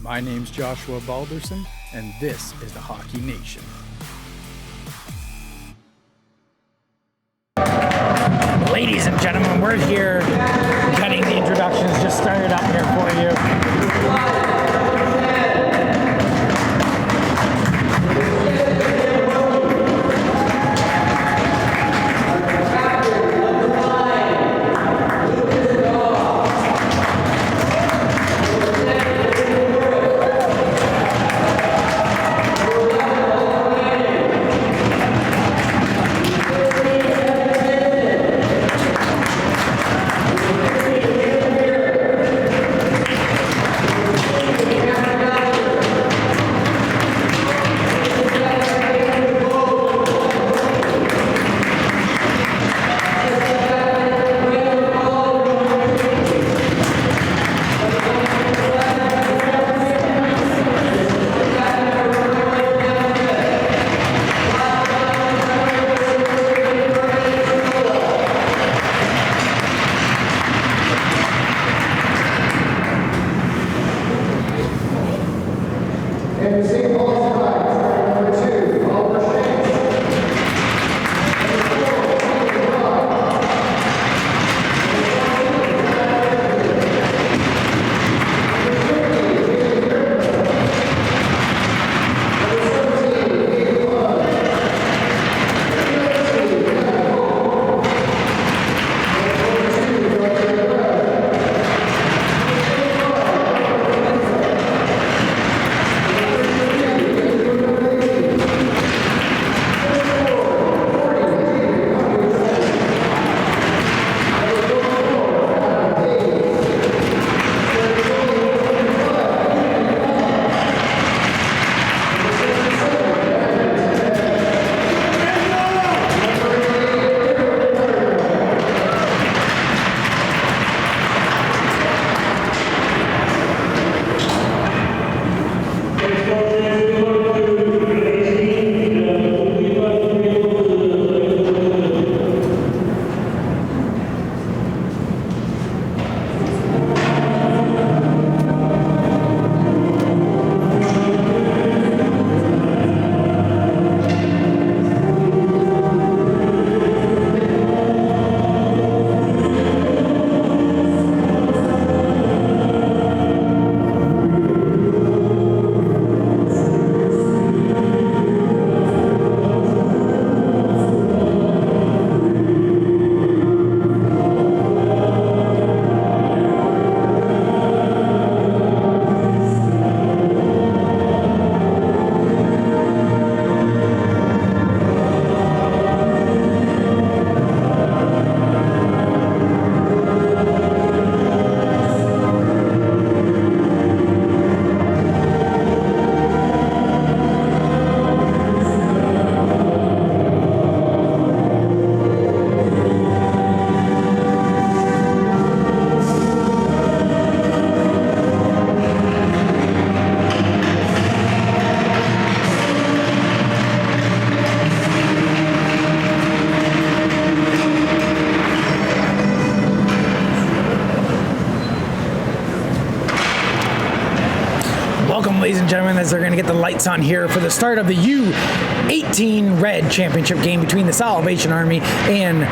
My name's Joshua Balderson, and this is the Hockey Nation. Ladies and gentlemen, we're here getting the introductions just started up here for you. Ladies and gentlemen, as they're going to get the lights on here for the start of the U18 Red Championship game between the Salvation Army and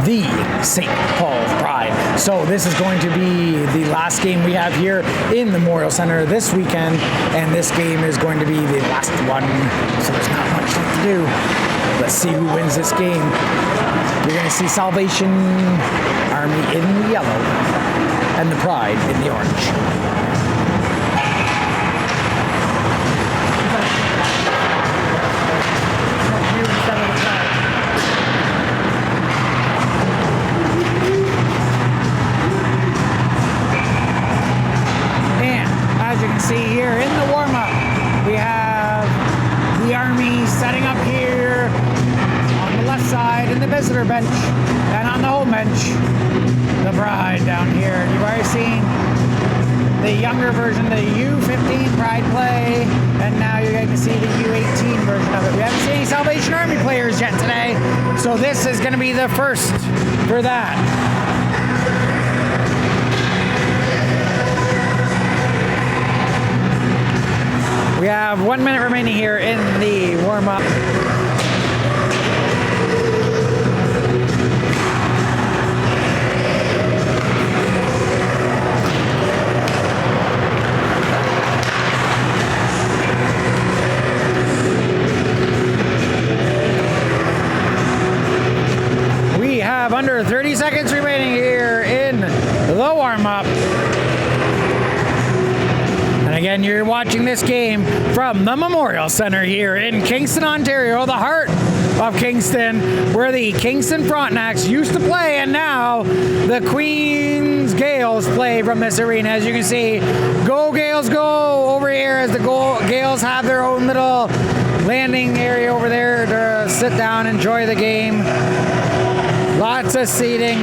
the St. Paul Pride. So this is going to be the last game we have here in the Memorial Center this weekend, and this game is going to be the last one, so there's not much left to do. Let's see who wins this game. You're going to see Salvation Army in the yellow and the Pride in the orange. See here in the warm-up, we have the Army setting up here on the left side in the visitor bench, and on the home bench, the Pride down here. You've already seen the younger version, the U15 Pride play, and now you're going to see the U18 version of it. We haven't seen any Salvation Army players yet today, so this is going to be the first for that. We have 1 minute remaining here in the warm-up. We have under 30 seconds remaining here in the warm-up. And again, you're watching this game from the Memorial Centre here in Kingston, Ontario, the heart of Kingston, where the Kingston Frontenacs used to play, and now the Queens Gales play from this arena. As you can see, go Gales go over here as the Gales have their own little landing area over there to sit down, enjoy the game. Lots of seating.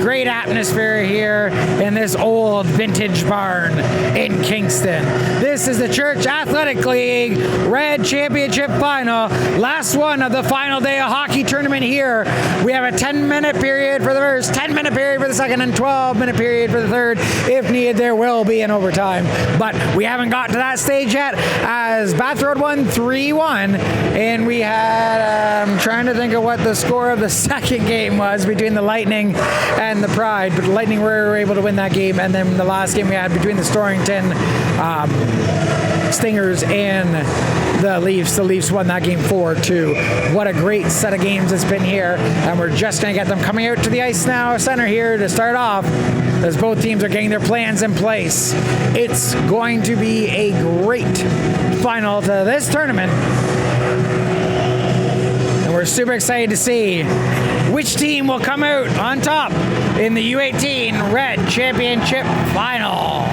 Great atmosphere here in this old vintage barn in Kingston. This is the Church Athletic League Red Championship Final. Last one of the final day of hockey tournament here. We have a 10-minute period for the first, 10-minute period for the second, and 12-minute period for the third. If needed, there will be an overtime. But we haven't got to that stage yet, as Bath Road won 3-1. And we had, I'm trying to think of what the score of the second game was between the Lightning and the Pride, but the Lightning were able to win that game. And then the last game we had between the Storrington Stingers and the Leafs won that game 4-2. What a great set of games it's been here, and we're just going to get them coming out to the ice now center here to start off, as both teams are getting their plans in place. It's going to be a great final to this tournament, and we're super excited to see which team will come out on top in the U18 Red Championship Final.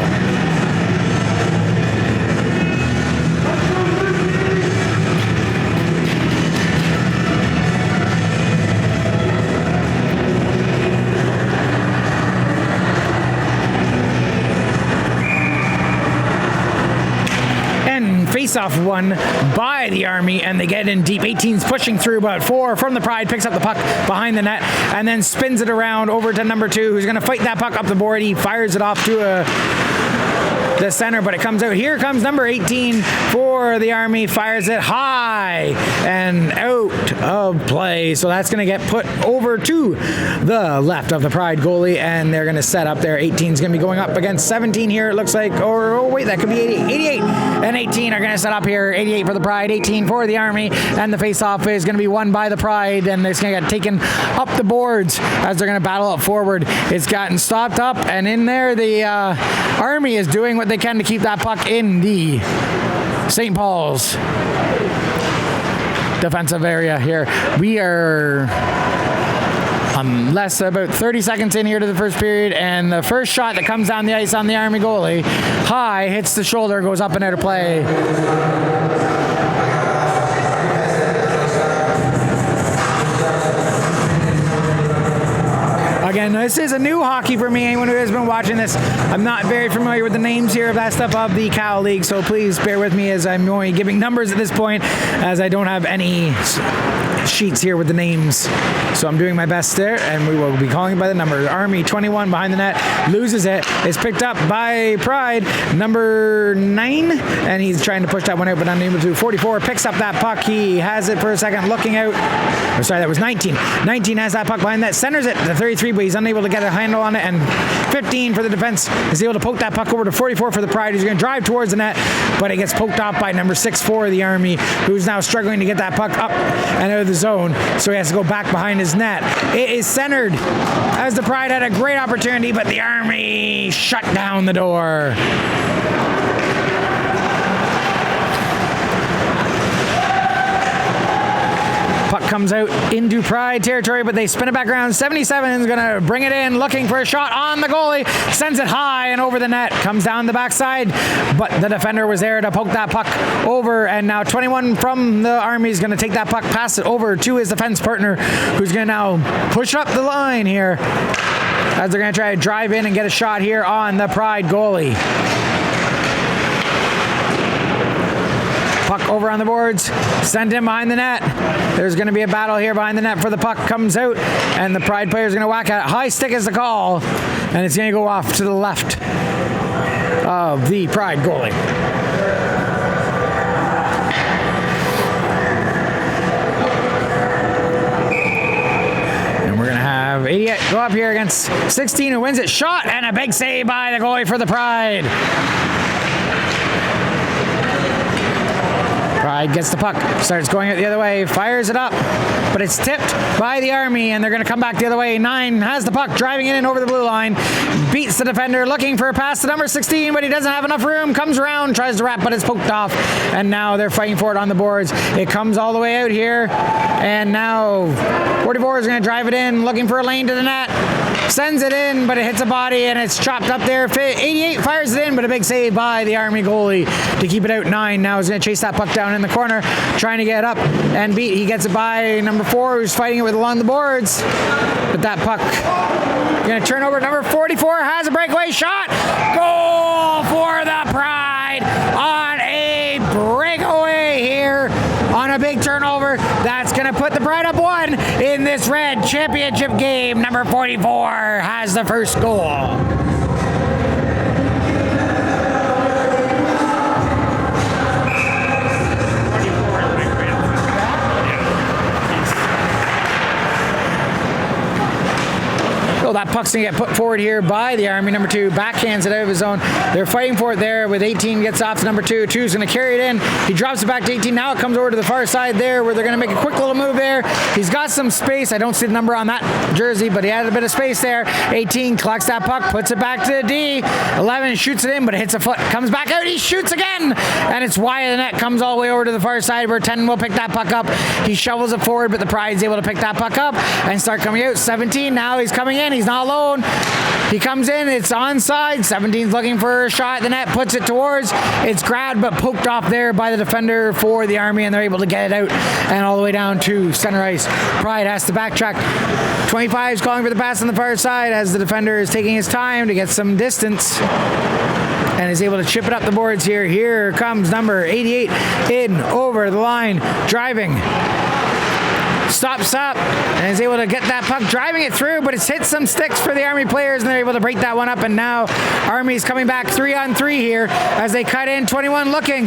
Face-off won by the Army, and they get in deep. 18's pushing through, but 4 from the Pride picks up the puck behind the net and then spins it around over to number 2, who's going to fight that puck up the board. He fires it off to the center, but it comes out. Here comes number 18 for the Army, fires it high and out of play. So that's going to get put over to the left of the Pride goalie, and they're going to set up there. 18's going to be going up against 17 here, it looks like. Or, oh wait, that could be 88 and 18 are going to set up here. 88 for the Pride, 18 for the Army, and the face-off is going to be won by the Pride, and it's going to get taken up the boards as they're going to battle up forward. It's gotten stopped up, and in there the Army is doing what they can to keep that puck in the St. Paul's defensive area here. We are about 30 seconds in here to the first period, and the first shot that comes down the ice on the Army goalie, high, hits the shoulder, goes up and out of play. Again, this is a new hockey for me. Anyone who has been watching this, I'm not very familiar with the names here of that stuff of the Cal League, so please bear with me as I'm only giving numbers at this point, as I don't have any sheets here with the names. So I'm doing my best there, and we will be calling it by the number. Army 21 behind the net, loses it, is picked up by Pride, number 9, and he's trying to push that one out, but unable to. 44 picks up that puck. He has it for a second, looking out. Oh, sorry, that was 19. 19 has that puck behind that, centers it to 33, but he's unable to get a handle on it, and 15 for the defense is able to poke that puck over to 44 for the Pride, who's going to drive towards the net, but it gets poked off by number 6 for the Army, who's now struggling to get that puck up and out of the zone, so he has to go back behind his net. It is centered as the Pride had a great opportunity, but the Army shut down the door. Puck comes out into Pride territory, but they spin it back around. 77 is going to bring it in, looking for a shot on the goalie. Sends it high and over the net. Comes down the backside, but the defender was there to poke that puck over, and now 21 from the Army is going to take that puck, pass it over to his defense partner, who's going to now push up the line here as they're going to try to drive in and get a shot here on the Pride goalie. Puck over on the boards, sent in behind the net. There's going to be a battle here behind the net for the puck. Comes out, and the Pride player is going to whack at it. High stick is the call, and it's going to go off to the left of the Pride goalie. go up here against 16, who wins it. Shot, and a big save by the goalie for the Pride. Pride gets the puck, starts going it the other way, fires it up, but it's tipped by the Army, and they're going to come back the other way. 9 has the puck, driving it in over the blue line, beats the defender, looking for a pass to number 16, but he doesn't have enough room, comes around, tries to wrap, but it's poked off, and now they're fighting for it on the boards. It comes all the way out here, and now 44 is going to drive it in, looking for a lane to the net, sends it in, but it hits a body, and it's chopped up there. 88 fires it in, but a big save by the Army goalie to keep it out. 9 now is going to chase that puck down in the corner, trying to get up and beat. He gets it by number 4, who's fighting it with along the boards, but that puck going to turn over. Number 44 has a breakaway shot. Goal for the Pride on a breakaway here on a big turnover. That's going to put the Pride up 1 in this Red Championship game. Number 44 has the first goal. So that puck's going to get put forward here by the Army. Number 2 backhands it out of his zone. They're fighting for it there with 18, gets off to number 2. 2's going to carry it in. He drops it back to 18. Now it comes over to the far side there where they're going to make a quick little move there. He's got some space. I don't see the number on that jersey, but he had a bit of space there. 18 collects that puck, puts it back to D. 11 shoots it in, but it hits a foot. Comes back out. He shoots again, and it's wide of the net. Comes all the way over to the far side where 10 will pick that puck up. He shovels it forward, but the Pride's able to pick that puck up and start coming out. 17 now he's coming in. He's not alone. He comes in, it's onside. 17's looking for a shot. The net puts it towards. It's grabbed but poked off there by the defender for the Army, and they're able to get it out and all the way down to center ice. Pride has to backtrack. 25's calling for the pass on the far side as the defender is taking his time to get some distance and is able to chip it up the boards here. Here comes number 88 in over the line, driving. Stops up and is able to get that puck, driving it through, but it's hit some sticks for the Army players, and they're able to break that one up. And now Army's coming back 3-on-3 here as they cut in. 21 looking,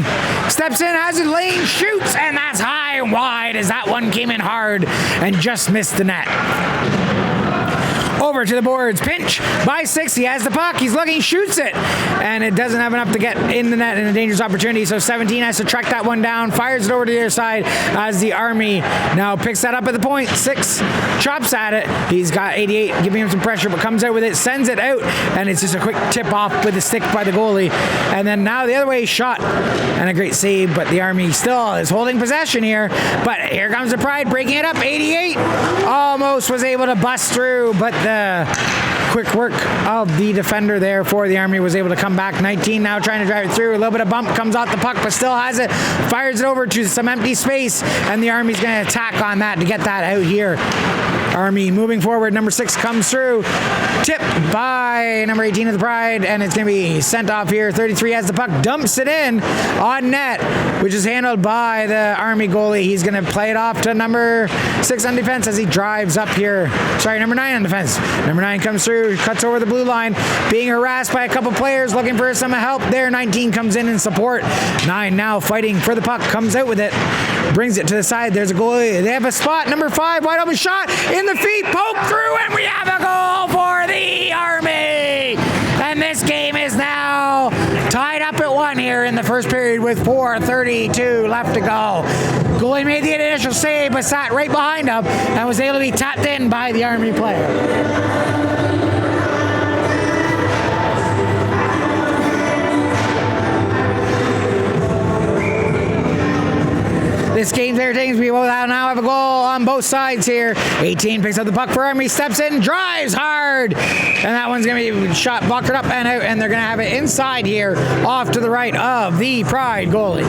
steps in, has a lane, shoots, and that's high and wide as that one came in hard and just missed the net. Over to the boards, pinch by 6. He has the puck, he's looking, shoots it, and it doesn't have enough to get in the net in a dangerous opportunity. So 17 has to track that one down, fires it over to the other side as the Army now picks that up at the point. 6 chops at it. He's got 88 giving him some pressure, but comes out with it, sends it out, and it's just a quick tip off with the stick by the goalie. And then now the other way, shot and a great save, but the Army still is holding possession here. But here comes the Pride breaking it up. 88 almost was able to bust through, but the quick work of the defender there for the Army was able to come back. 19 now trying to drive it through. A little bit of bump, comes off the puck, but still has it. Fires it over to some empty space, and the Army's going to attack on that to get that out here. Army moving forward. Number 6 comes through. Tipped by number 18 of the Pride, and it's going to be sent off here. 33 has the puck, dumps it in on net, which is handled by the Army goalie. He's going to play it off to number 6 on defense as he drives up here. Sorry, number 9 on defense. Number 9 comes through, cuts over the blue line, being harassed by a couple players looking for some help there. 19 comes in support. 9 now fighting for the puck, comes out with it, brings it to the side. There's a goalie. They have a spot. Number 5, wide open shot in the feet, poke through, and we have a goal for the Army. And this game is now tied up at 1 here in the first period with 4:32 left to go. Goalie made the initial save, but sat right behind him and was able to be tapped in by the Army player. This game's entertaining. We will now have a goal on both sides here. 18 picks up the puck for Army, steps in, drives hard, and that one's going to be shot, bucketed up and out, and they're going to have it inside here, off to the right of the Pride goalie.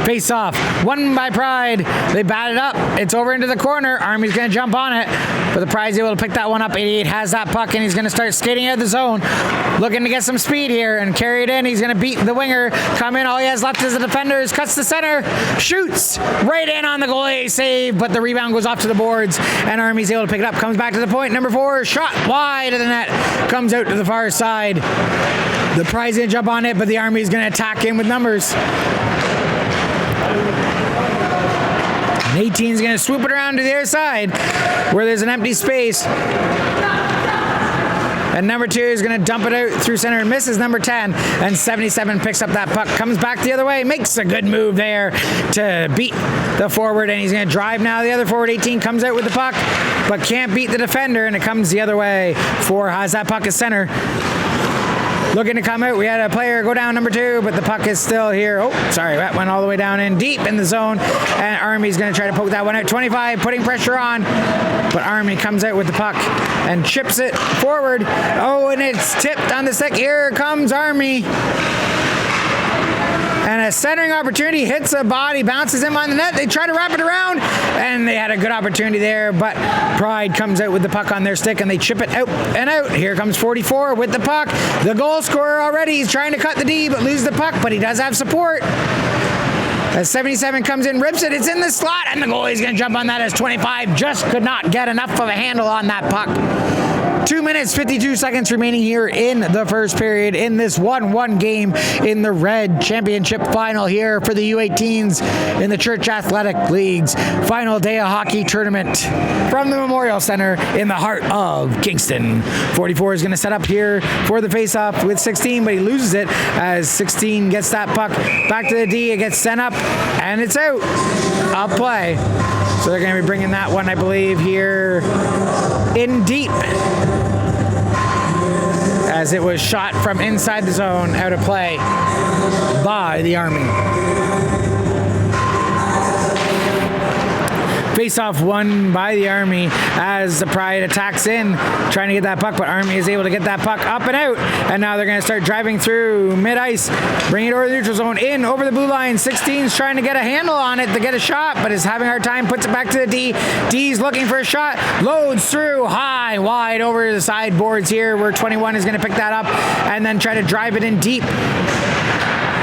Face off, won by Pride. They bat it up. It's over into the corner. Army's going to jump on it, but the Pride's able to pick that one up. 88 has that puck, and he's going to start skating out of the zone, looking to get some speed here and carry it in. He's going to beat the winger, come in. All he has left is the defenders. Cuts the center, shoots right in on the goalie, save, but the rebound goes off to the boards, and Army's able to pick it up. Comes back to the point. Number 4, shot wide of the net, comes out to the far side. The Pride's going to jump on it, but the Army's going to attack in with numbers. 18 is going to swoop it around to the other side where there's an empty space. And number 2 is going to dump it out through center and misses number 10. And 77 picks up that puck, comes back the other way, makes a good move there to beat the forward. And he's going to drive now. The other forward, 18, comes out with the puck, but can't beat the defender. And it comes the other way has that puck at center. Looking to come out. We had a player go down, number 2, but the puck is still here. Oh, sorry, that went all the way down in deep in the zone. And Army's going to try to poke that one out. 25, putting pressure on. But Army comes out with the puck and chips it forward. Oh, and it's tipped on the stick. Here comes Army. And a centering opportunity, hits a body, bounces him on the net. They try to wrap it around, and they had a good opportunity there, but Pride comes out with the puck on their stick, and they chip it out and out. Here comes 44 with the puck. The goal scorer already. He's trying to cut the D, but loses the puck, but he does have support. As 77 comes in, rips it, it's in the slot, and the goalie's going to jump on that as 25 just could not get enough of a handle on that puck. 2 minutes, 52 seconds remaining here in the first period in this 1-1 game in the Red Championship Final here for the U18s in the Church Athletic League's final day of hockey tournament from the Memorial Center in the heart of Kingston. 44 is going to set up here for the faceoff with 16, but he loses it as 16 gets that puck back to the D. It gets sent up, and it's out. Up play. So they're going to be bringing that one, I believe, here in deep, as it was shot from inside the zone out of play by the Army. Face-off won by the Army as the Pride attacks in, trying to get that puck, but Army is able to get that puck up and out, and now they're going to start driving through mid-ice, bring it over the neutral zone, in, over the blue line. 16's trying to get a handle on it to get a shot, but is having a hard time, puts it back to the D. D's looking for a shot, loads through, high, wide, over the sideboards here, where 21 is going to pick that up, and then try to drive it in deep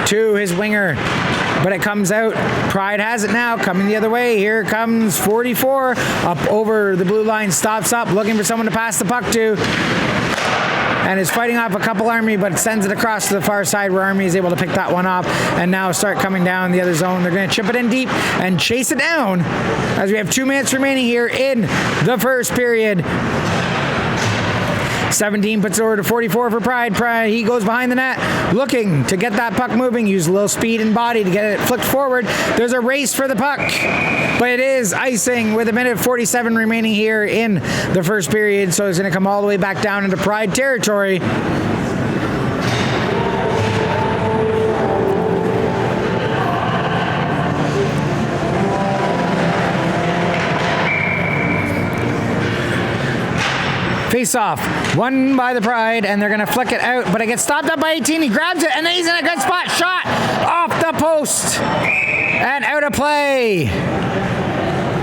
to his winger. But it comes out. Pride has it now, coming the other way. Here comes 44 up over the blue line, stops up, looking for someone to pass the puck to, and is fighting off a couple Army, but sends it across to the far side where Army is able to pick that one off and now start coming down the other zone. They're going to chip it in deep and chase it down as we have 2 minutes remaining here in the first period. 17 puts it over to 44 for Pride. Pride, he goes behind the net, looking to get that puck moving, use a little speed and body to get it flicked forward. There's a race for the puck, but it is icing with 1:47 remaining here in the first period, so it's going to come all the way back down into Pride territory. Face-off, won by the Pride, and they're going to flick it out, but it gets stopped up by 18. He grabs it, and then he's in a good spot. Shot off the post and out of play.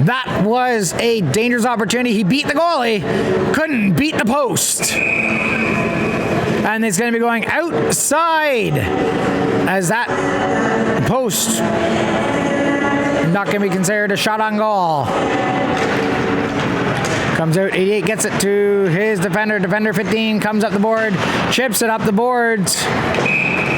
That was a dangerous opportunity. He beat the goalie, couldn't beat the post. And it's going to be going outside as that post not going to be considered a shot on goal. Comes out, 88 gets it to his defender. Defender 15 comes up the board, chips it up the boards,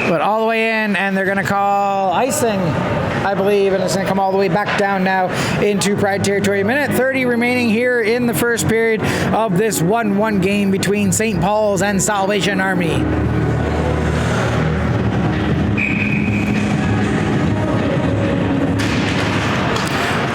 but all the way in, and they're going to call icing, I believe, and it's going to come all the way back down now into Pride territory. 1:30 remaining here in the first period of this 1-1 game between St. Paul's and Salvation Army.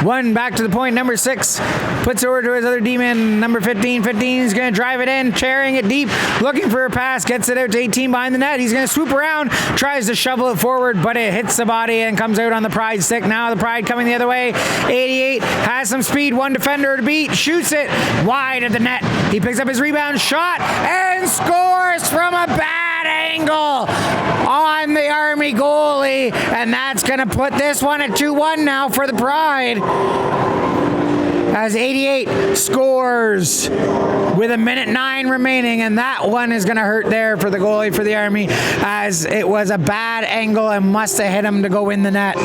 One back to the point, number 6 puts it over to his other D-man, number 15. 15 is going to drive it in, carrying it deep, looking for a pass, gets it out to 18 behind the net. He's going to swoop around, tries to shovel it forward, but it hits the body and comes out on the Pride stick. Now the Pride coming the other way. 88 has some speed, one defender to beat, shoots it wide at the net. He picks up his rebound, shot, and scores from a bad angle on the Army goalie, and that's going to put this one at 2-1 now for the Pride, as 88 scores with 1:09 remaining, and that one is going to hurt there for the goalie for the Army, as it was a bad angle and must have hit him to go in the net.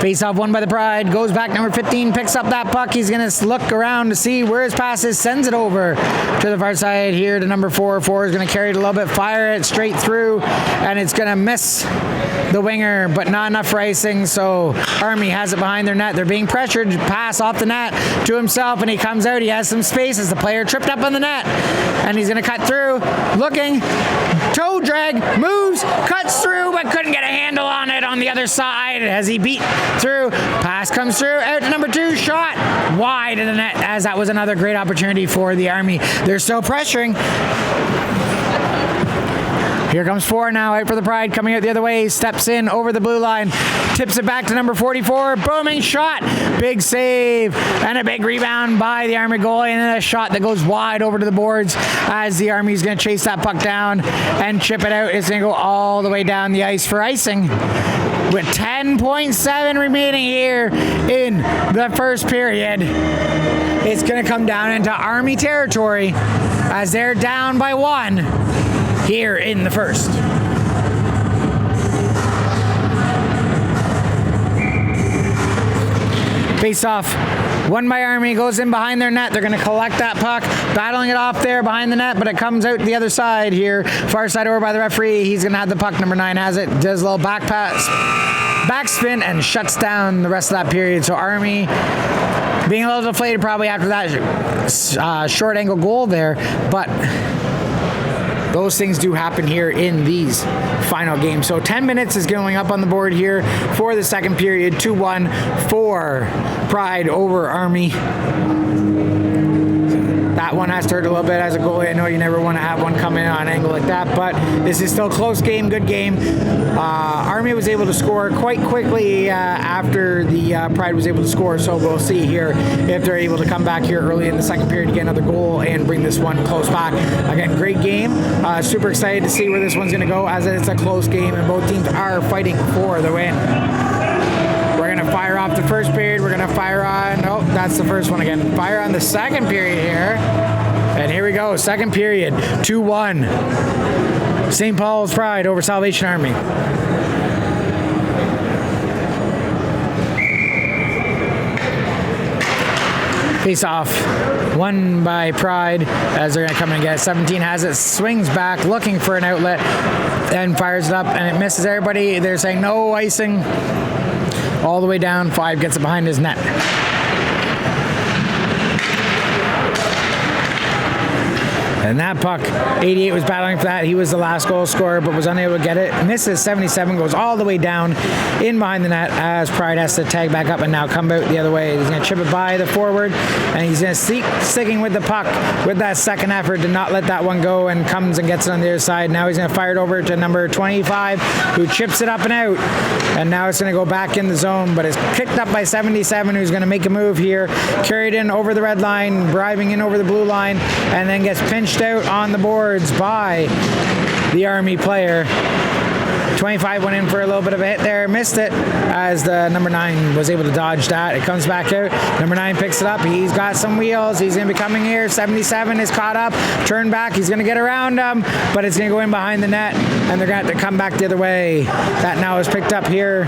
Face off won by the Pride. Goes back. Number 15 picks up that puck. He's going to look around to see where his pass is. Sends it over to the far side here to number 4. 4 is going to carry it a little bit. Fire it straight through. And it's going to miss the winger, but not enough for icing. So Army has it behind their net. They're being pressured. Pass off the net to himself. And he comes out. He has some space as the player tripped up on the net. And he's going to cut through. Looking. Toe drag. Moves. Cuts through, but couldn't get a handle on it on the other side as he beat through. Pass comes through, out to number 2, shot wide in the net, as that was another great opportunity for the Army. They're still pressuring. Here comes 4 now, out for the Pride, coming out the other way, steps in over the blue line, tips it back to number 44, booming shot, big save, and a big rebound by the Army goalie, and then a shot that goes wide over to the boards as the Army's going to chase that puck down and chip it out. It's going to go all the way down the ice for icing. With 10.7 remaining here in the first period, it's going to come down into Army territory as they're down by 1 here in the first. Face off. Won by Army, goes in behind their net. They're going to collect that puck, battling it off there behind the net, but it comes out the other side here. Far side over by the referee. He's going to have the puck. Number 9 has it. Does a little back pass, backspin, and shuts down the rest of that period. So Army being a little deflated probably after that short angle goal there, but those things do happen here in these final games. So 10 minutes is going up on the board here for the second period. 2-1 for Pride over Army. That one has to hurt a little bit as a goalie. I know you never want to have one come in on an angle like that, but this is still a close game, good game. Army was able to score quite quickly after the Pride was able to score, so we'll see here if they're able to come back here early in the second period to get another goal and bring this one close back. Again, great game. Super excited to see where this one's going to go, as it's a close game and both teams are fighting for the win. We're going to fire off the first period. We're going to fire on, oh, that's the first one again. Fire on the second period here. And here we go, second period, 2-1. St. Paul's Pride over Salvation Army. Face off, won by Pride as they're going to come in and get it. 17 has it, swings back, looking for an outlet, and fires it up, and it misses everybody. They're saying no icing. All the way down, 5 gets it behind his net. And that puck, 88 was battling for that. He was the last goal scorer, but was unable to get it. Misses 77, goes all the way down in behind the net as Pride has to tag back up and now come out the other way. He's going to chip it by the forward, and he's going to sticking with the puck with that second effort to not let that one go, and comes and gets it on the other side. Now he's going to fire it over to number 25, who chips it up and out. And now it's going to go back in the zone, but it's picked up by 77, who's going to make a move here. Carried in over the red line, driving in over the blue line, and then gets pinched out on the boards by the Army player. 25 went in for a little bit of a hit there, missed it as the number 9 was able to dodge that. It comes back out. Number 9 picks it up. He's got some wheels. He's going to be coming here. 77 is caught up. Turn back. He's going to get around him, but it's going to go in behind the net, and they're going to have to come back the other way. That now is picked up here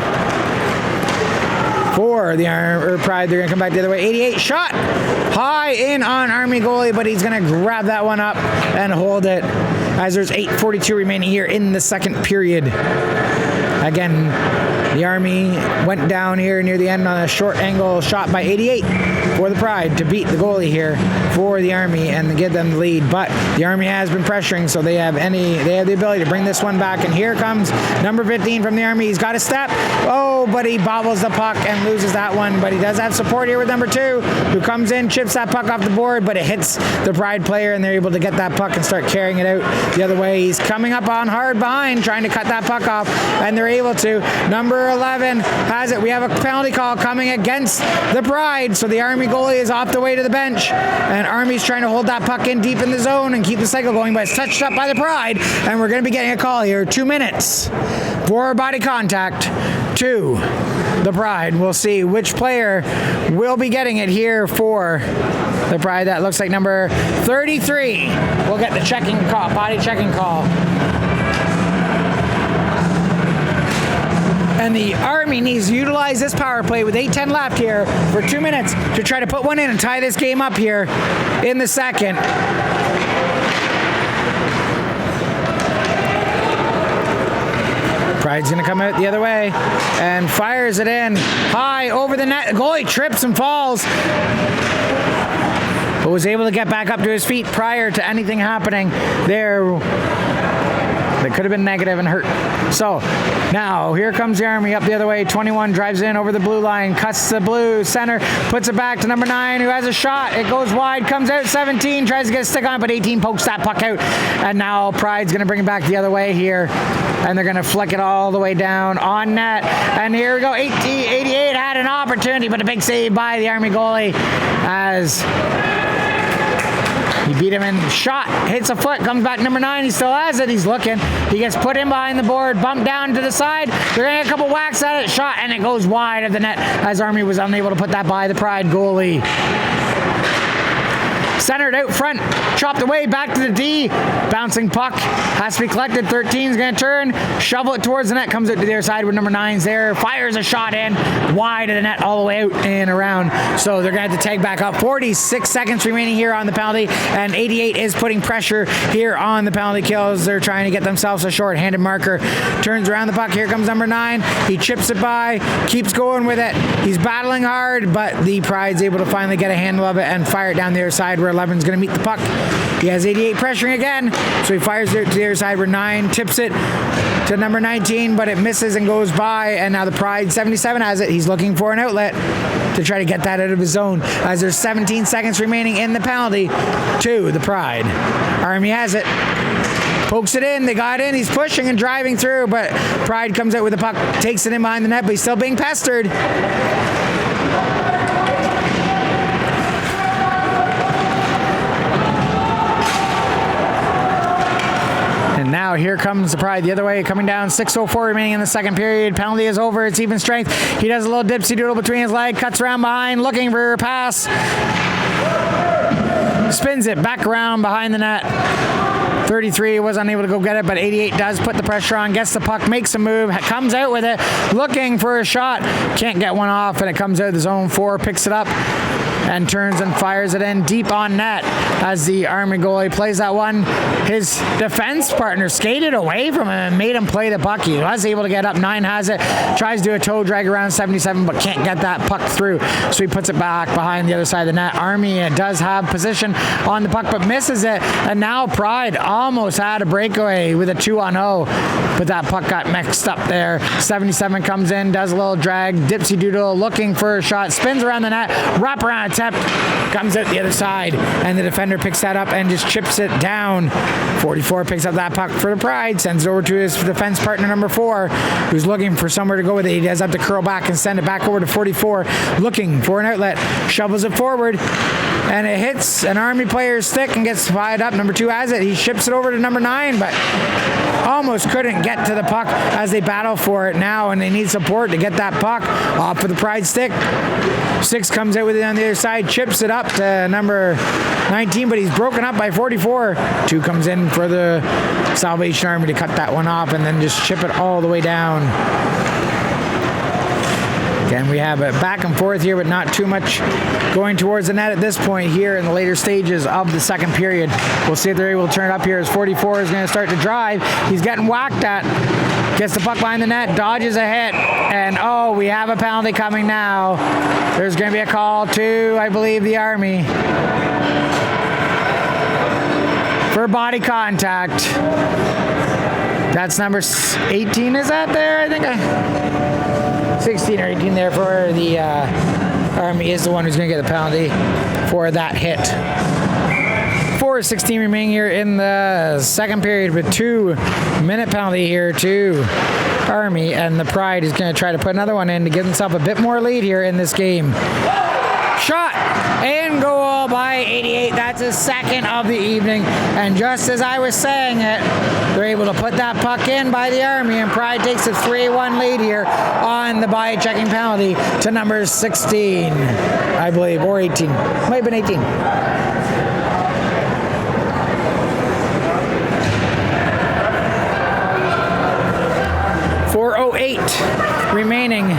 for the Pride. They're going to come back the other way. 88 shot high in on Army goalie, but he's going to grab that one up and hold it as there's 8:42 remaining here in the second period. Again, the Army went down here near the end on a short angle shot by 88 for the Pride to beat the goalie here for the Army and to give them the lead. But the Army has been pressuring, so they have the ability to bring this one back. And here comes number 15 from the Army. He's got a step. Oh, but he bobbles the puck and loses that one. But he does have support here with number 2, who comes in, chips that puck off the board, but it hits the Pride player, and they're able to get that puck and start carrying it out the other way. He's coming up on hard behind, trying to cut that puck off, and they're able to. Number 11 has it. We have a penalty call coming against the Pride, so the Army goalie is off the way to the bench, and Army's trying to hold that puck in deep in the zone and keep the cycle going, but it's touched up by the Pride, and we're going to be getting a call here. 2 minutes for body contact to the Pride. We'll see which player will be getting it here for the Pride. That looks like number 33. We'll get the checking call, body checking call. And the Army Army needs to utilize this power play with 8:10 left here for 2 minutes to try to put one in and tie this game up here in the second. Pride's going to come out the other way and fires it in high over the net. The goalie trips and falls, but was able to get back up to his feet prior to anything happening there. That could have been negative and hurt. So now here comes the Army up the other way. 21 drives in over the blue line, cuts the blue center, puts it back to number 9 who has a shot. It goes wide, comes out. 17 tries to get a stick on it, but 18 pokes that puck out. And now Pride's going to bring it back the other way here. And they're going to flick it all the way down on net. And here we go. 88 had an opportunity, but a big save by the Army goalie as he beat him in shot, hits a foot, comes back number 9. He still has it. He's looking. He gets put in behind the board, bumped down to the side. They're going to get a couple whacks at it, shot, and it goes wide of the net as Army was unable to put that by the Pride goalie. Centered out front, chopped away, back to the D. Bouncing puck, has to be collected. 13's going to turn, shovel it towards the net, comes out to the other side with number 9's there. Fires a shot in, wide of the net, all the way out and around. So they're going to have to tag back up. 46 seconds remaining here on the penalty, and 88 is putting pressure here on the penalty kills. They're trying to get themselves a short-handed marker. Turns around the puck, here comes number 9. He chips it by, keeps going with it. He's battling hard, but the Pride's able to finally get a handle of it and fire it down the other side where 11's going to meet the puck. He has 88 pressuring again, so he fires it to the other side where 9 tips it to number 19, but it misses and goes by, and now the Pride 77 has it. He's looking for an outlet to try to get that out of his zone as there's 17 seconds remaining in the penalty to the Pride. Army has it. Pokes it in, they got in, he's pushing and driving through, but Pride comes out with the puck, takes it in behind the net, but he's still being pestered. Now here comes the Pride the other way, coming down. 6:04 remaining in the second period. Penalty is over. It's even strength. He does a little dipsy doodle between his legs, cuts around behind, looking for a pass. Spins it back around behind the net. 33 was unable to go get it, but 88 does put the pressure on, gets the puck, makes a move, comes out with it, looking for a shot. Can't get one off, and it comes out of the zone 4, picks it up, and turns and fires it in deep on net as the Army goalie plays that one. His defense partner skated away from him and made him play the puck. He was able to get up. 9 has it, tries to do a toe drag around 77, but can't get that puck through, so he puts it back behind the other side of the net. Army does have position on the puck, but misses it, and now Pride almost had a breakaway with a 2-on-0, but that puck got mixed up there. 77 comes in, does a little drag, dipsy doodle, looking for a shot, spins around the net, wrap around attempt, comes out the other side, and the defender picks that up and just chips it down. 44 picks up that puck for the Pride, sends it over to his defense partner number 4, who's looking for somewhere to go with it. He does have to curl back and send it back over to 44, looking for an outlet, shovels it forward, and it hits an Army player's stick and gets fired up. Number 2 has it. He ships it over to number 9, but almost couldn't get to the puck as they battle for it now, and they need support to get that puck off of the Pride stick. 6 comes out with it on the other side, chips it up to number 19, but he's broken up by 44. 2 comes in for the Salvation Army to cut that one off and then just chip it all the way down. Again, we have it back and forth here, but not too much going towards the net at this point here in the later stages of the second period. We'll see if they're able to turn it up here as 44 is going to start to drive. He's getting whacked at. Gets the puck behind the net, dodges a hit, and oh, we have a penalty coming now. There's going to be a call to, I believe, the Army for body contact. That's number 18, is that there? I think 16 or 18 there for the Army is the one who's going to get the penalty for that hit. 4:16 remaining here in the second period with 2-minute penalty here to Army, and the Pride is going to try to put another one in to give himself a bit more lead here in this game. Shot and goal by 88. That's his second of the evening, and just as I was saying it, they're able to put that puck in by the Army, and Pride takes a 3-1 lead here on the body-checking penalty to number 16, I believe, or 18. Might have been 18. 4:08 remaining.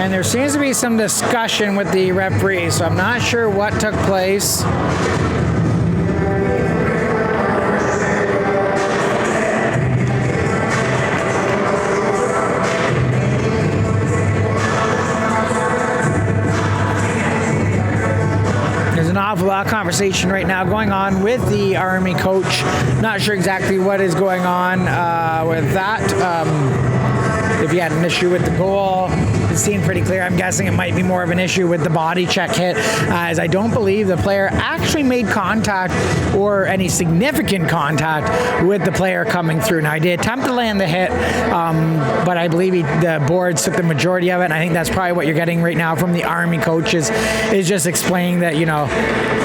And there seems to be some discussion with the referee, so I'm not sure what took place. There's an awful lot of conversation right now going on with the Army coach. Not sure exactly what is going on with that. If he had an issue with the goal, it seemed pretty clear. I'm guessing it might be more of an issue with the body check hit, as I don't believe the player actually made contact or any significant contact with the player coming through. Now, I did attempt to land the hit, but I believe the boards took the majority of it, and I think that's probably what you're getting right now from the Army coaches, is just explaining that,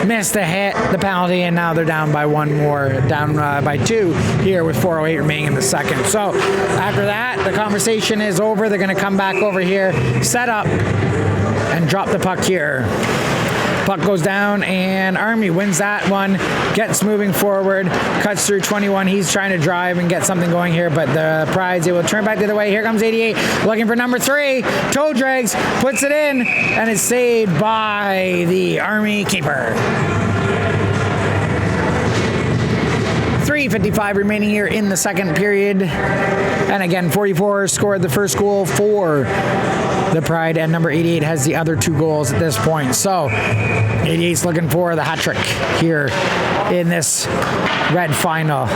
missed the hit, the penalty, and now they're down by one more, down by 2 here with 4:08 remaining in the second. So after that, the conversation is over. They're going to come back over here, set up, and drop the puck here. Puck goes down, and Army wins that one, gets moving forward, cuts through 21. He's trying to drive and get something going here, but the Pride's able to turn back the other way. Here comes 88, looking for number 3. Toe drags, puts it in, and it's saved by the Army keeper. 3:55 remaining here in the second period. And again, 44 scored the first goal for the Pride, and number 88 has the other 2 goals at this point. So 88's looking for the hat trick here in this Red final.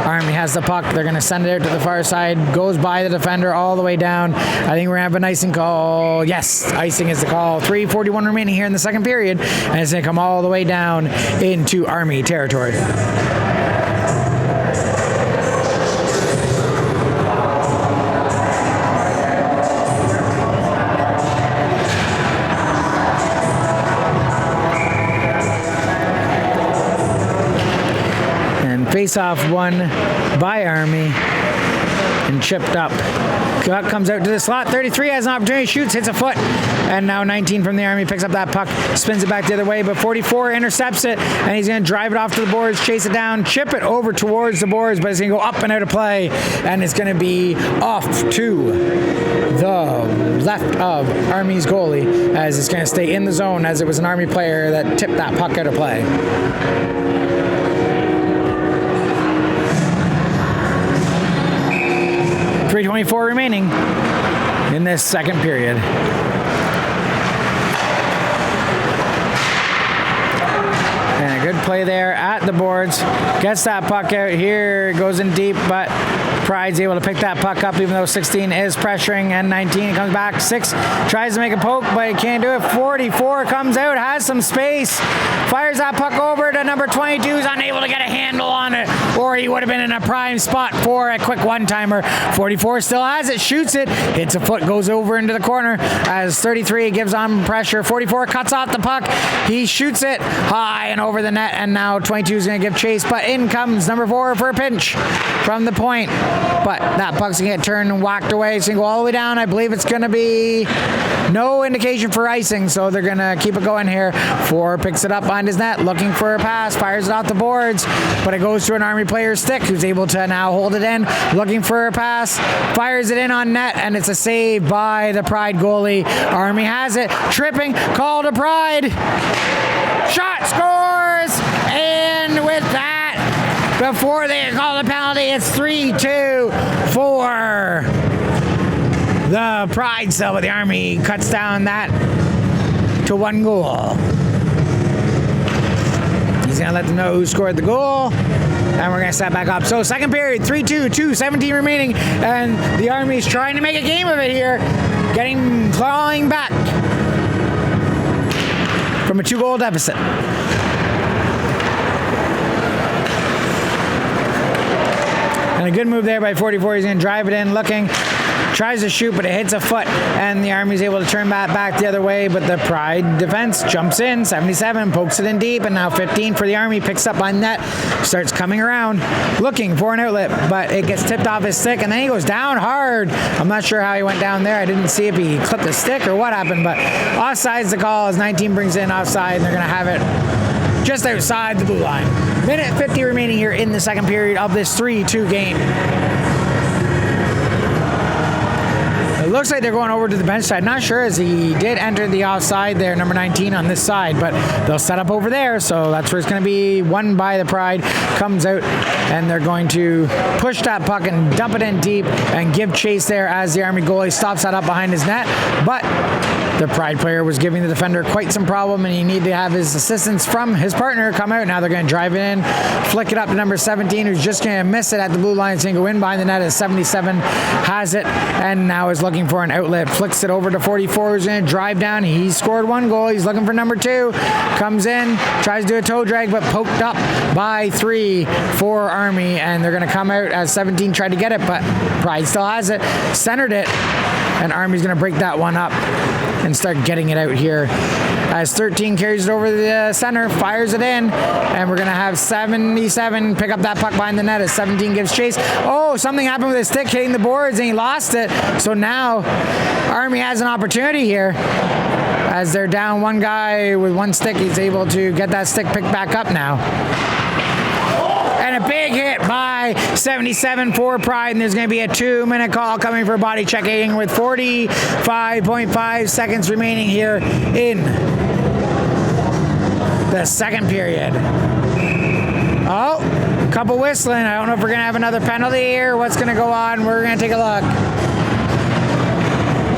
Army has the puck. They're going to send it out to the far side. Goes by the defender all the way down. I think we're going to have an icing call. Yes, icing is the call. 3:41 remaining here in the second period. And it's going to come all the way down into Army territory. Face-off won by Army and chipped up. Puck comes out to the slot. 33 has an opportunity, shoots, hits a foot, and now 19 from the Army picks up that puck, spins it back the other way, but 44 intercepts it, and he's going to drive it off to the boards, chase it down, chip it over towards the boards, but it's going to go up and out of play, and it's going to be off to the left of Army's goalie, as it's going to stay in the zone, as it was an Army player that tipped that puck out of play. 3:24 remaining in this second period. And a good play there at the boards. Gets that puck out here, goes in deep, but Pride's able to pick that puck up, even though 16 is pressuring, and 19 comes back. 6 tries to make a poke, but he can't do it. 44 comes out, has some space, fires that puck over to number 22, who's unable to get a handle on it, or he would have been in a prime spot for a quick one-timer. 44 still has it, shoots it, hits a foot, goes over into the corner, as 33 gives on pressure. 44 cuts off the puck, he shoots it high and over the net, and now 22 is going to give chase, but in comes number 4 for a pinch from the point. But that puck's going to get turned and whacked away. It's going to go all the way down. I believe it's going to be no indication for icing, so they're going to keep it going here. 4 picks it up behind his net, looking for a pass, fires it off the boards, but it goes to an Army player's stick, who's able to now hold it in, looking for a pass, fires it in on net, and it's a save by the Pride goalie. Army has it, tripping, call to Pride. Shot, scores, and with that, before they call the penalty, it's 3-2 for the Pride cell, but the Army cuts down that to 1 goal. He's going to let them know who scored the goal, and we're going to step back up. So second period, 3-2, 2:17 remaining, and the Army's trying to make a game of it here, clawing back from a 2-goal deficit. And a good move there by 44. He's going to drive it in, looking, tries to shoot, but it hits a foot, and the Army's able to turn that back the other way, but the Pride defense jumps in. 77 pokes it in deep, and now 15 for the Army, picks up on net, starts coming around, looking for an outlet, but it gets tipped off his stick, and then he goes down hard. I'm not sure how he went down there. I didn't see if he clipped the stick or what happened, but offside's the call as 19 brings in offside, and they're going to have it just outside the blue line. Minute 50 remaining here in the second period of this 3-2 game. It looks like they're going over to the bench side. Not sure, as he did enter the offside there, number 19 on this side, but they'll set up over there, so that's where it's going to be. Won by the Pride, comes out, and they're going to push that puck and dump it in deep and give chase there as the Army goalie stops that up behind his net, but the Pride player was giving the defender quite some problem, and he needed to have his assistance from his partner come out. Now they're going to drive it in, flick it up to number 17, who's just going to miss it at the blue line. It's going to go in behind the net as 77 has it, and now is looking for an outlet. Flicks it over to 44, who's going to drive down. He scored one goal. He's looking for number 2. Comes in, tries to do a toe drag, but poked up by 3 for Army, and they're going to come out as 17 tried to get it, but Pride still has it. Centered it, and Army's going to break that one up and start getting it out here as 13 carries it over the center, fires it in, and we're going to have 77 pick up that puck behind the net as 17 gives chase. Oh, something happened with his stick hitting the boards, and he lost it. So now Army has an opportunity here as they're down one guy with one stick. He's able to get that stick picked back up now. And a big hit by 77 for Pride, and there's going to be a 2-minute call coming for body checking with 45.5 seconds remaining here in the second period. Oh, a couple whistling. I don't know if we're going to have another penalty here or what's going to go on. We're going to take a look.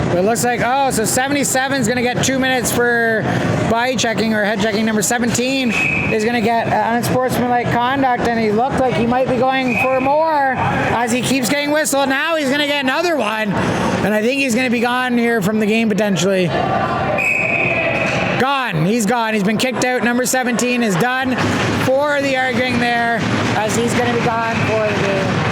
But it looks like, oh, so 77 is going to get 2 minutes for body checking or head checking. Number 17 is going to get unsportsmanlike conduct, and he looked like he might be going for more as he keeps getting whistled. Now he's going to get another one, and I think he's going to be gone here from the game potentially. Gone. He's gone. He's been kicked out. Number 17 is done for the arguing there as he's going to be gone for the game.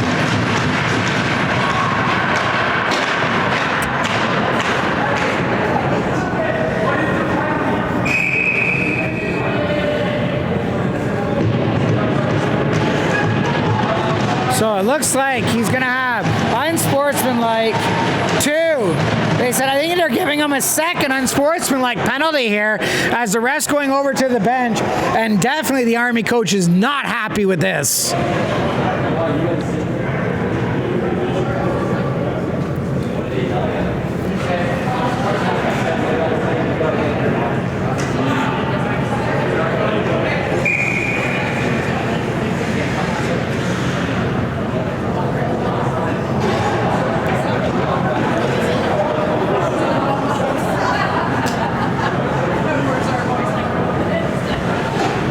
So it looks like he's going to have unsportsmanlike 2. They said, I think they're giving him a second unsportsmanlike penalty here as the ref's going over to the bench, and definitely the Army coach is not happy with this.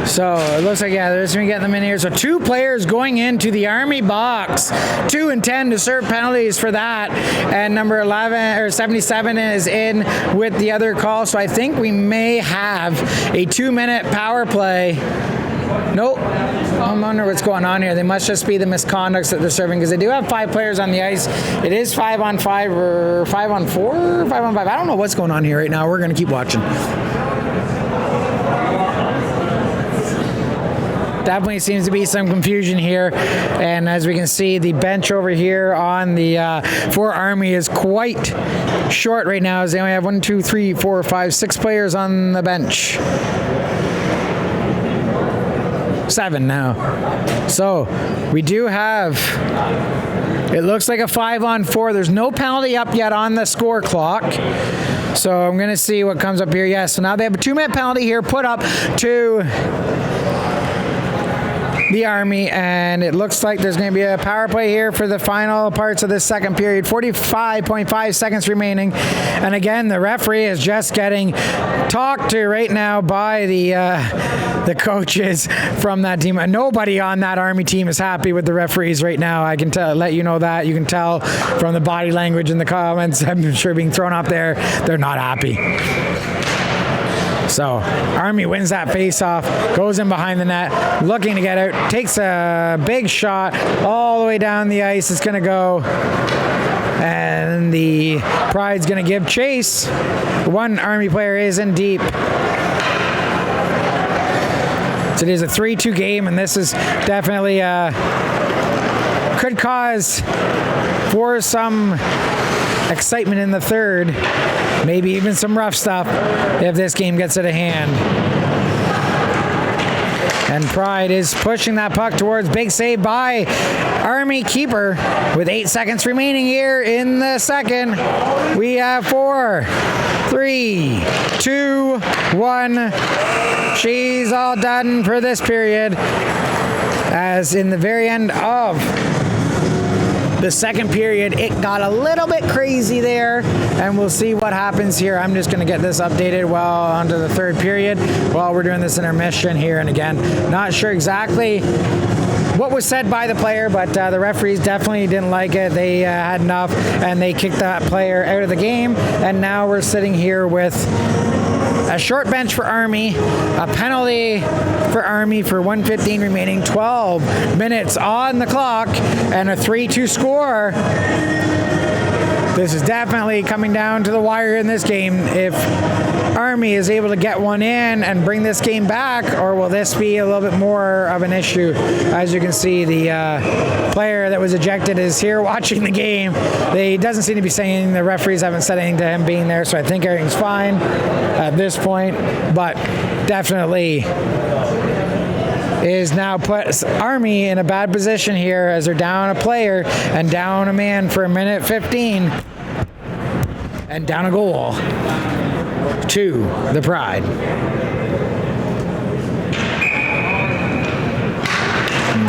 So it looks like, yeah, they're just going to get them in here. So 2 players going into the Army box, 2 and 10 to serve penalties for that. And number 11 or 77 is in with the other call. So I think we may have a 2-minute power play. Nope. I wonder what's going on here. They must just be the misconducts that they're serving, because they do have 5 players on the ice. It is 5-on-5 or 5-on-4, 5-on-5. I don't know what's going on here right now. We're going to keep watching. Definitely seems to be some confusion here, and as we can see, the bench over here on the for Army is quite short right now, as they only have 1, 2, 3, 4, 5, 6 players on the bench. 7 now. So we do have, it looks like a 5-on-4. There's no penalty up yet on the score clock. So I'm going to see what comes up here. Yes, so now they have a 2-minute penalty here put up to the Army, and it looks like there's going to be a power play here for the final parts of this second period. 45.5 seconds remaining, and again, the referee is just getting talked to right now by the coaches from that team. Nobody on that Army team is happy with the referees right now. I can let you know that. You can tell from the body language in the comments, I'm sure, being thrown up there. They're not happy. So Army wins that face-off, goes in behind the net, looking to get out, takes a big shot all the way down the ice. It's going to go, And the Pride's going to give chase. One Army player is in deep. So it is a 3-2 game, and this is definitely could cause for some excitement in the third, maybe even some rough stuff if this game gets out of hand. And Pride is pushing that puck towards big save by Army keeper with 8 seconds remaining here in the second. We have 4, 3, 2, 1. She's all done for this period, as in the very end of the second period, it got a little bit crazy there, and we'll see what happens here. I'm just going to get this updated well onto the third period while we're doing this intermission here. And again, not sure exactly what was said by the player, but the referees definitely didn't like it. They had enough, and they kicked that player out of the game. And now we're sitting here with a short bench for Army, a penalty for Army for 1:15 remaining, 12 minutes on the clock, and a 3-2 score. This is definitely coming down to the wire in this game. If Army is able to get one in and bring this game back, or will this be a little bit more of an issue? As you can see, the player that was ejected is here watching the game. He doesn't seem to be saying, the referees haven't said anything to him being there, so I think everything's fine at this point, but definitely is now put Army in a bad position here as they're down a player and down a man for 1:15 and down a goal to the Pride.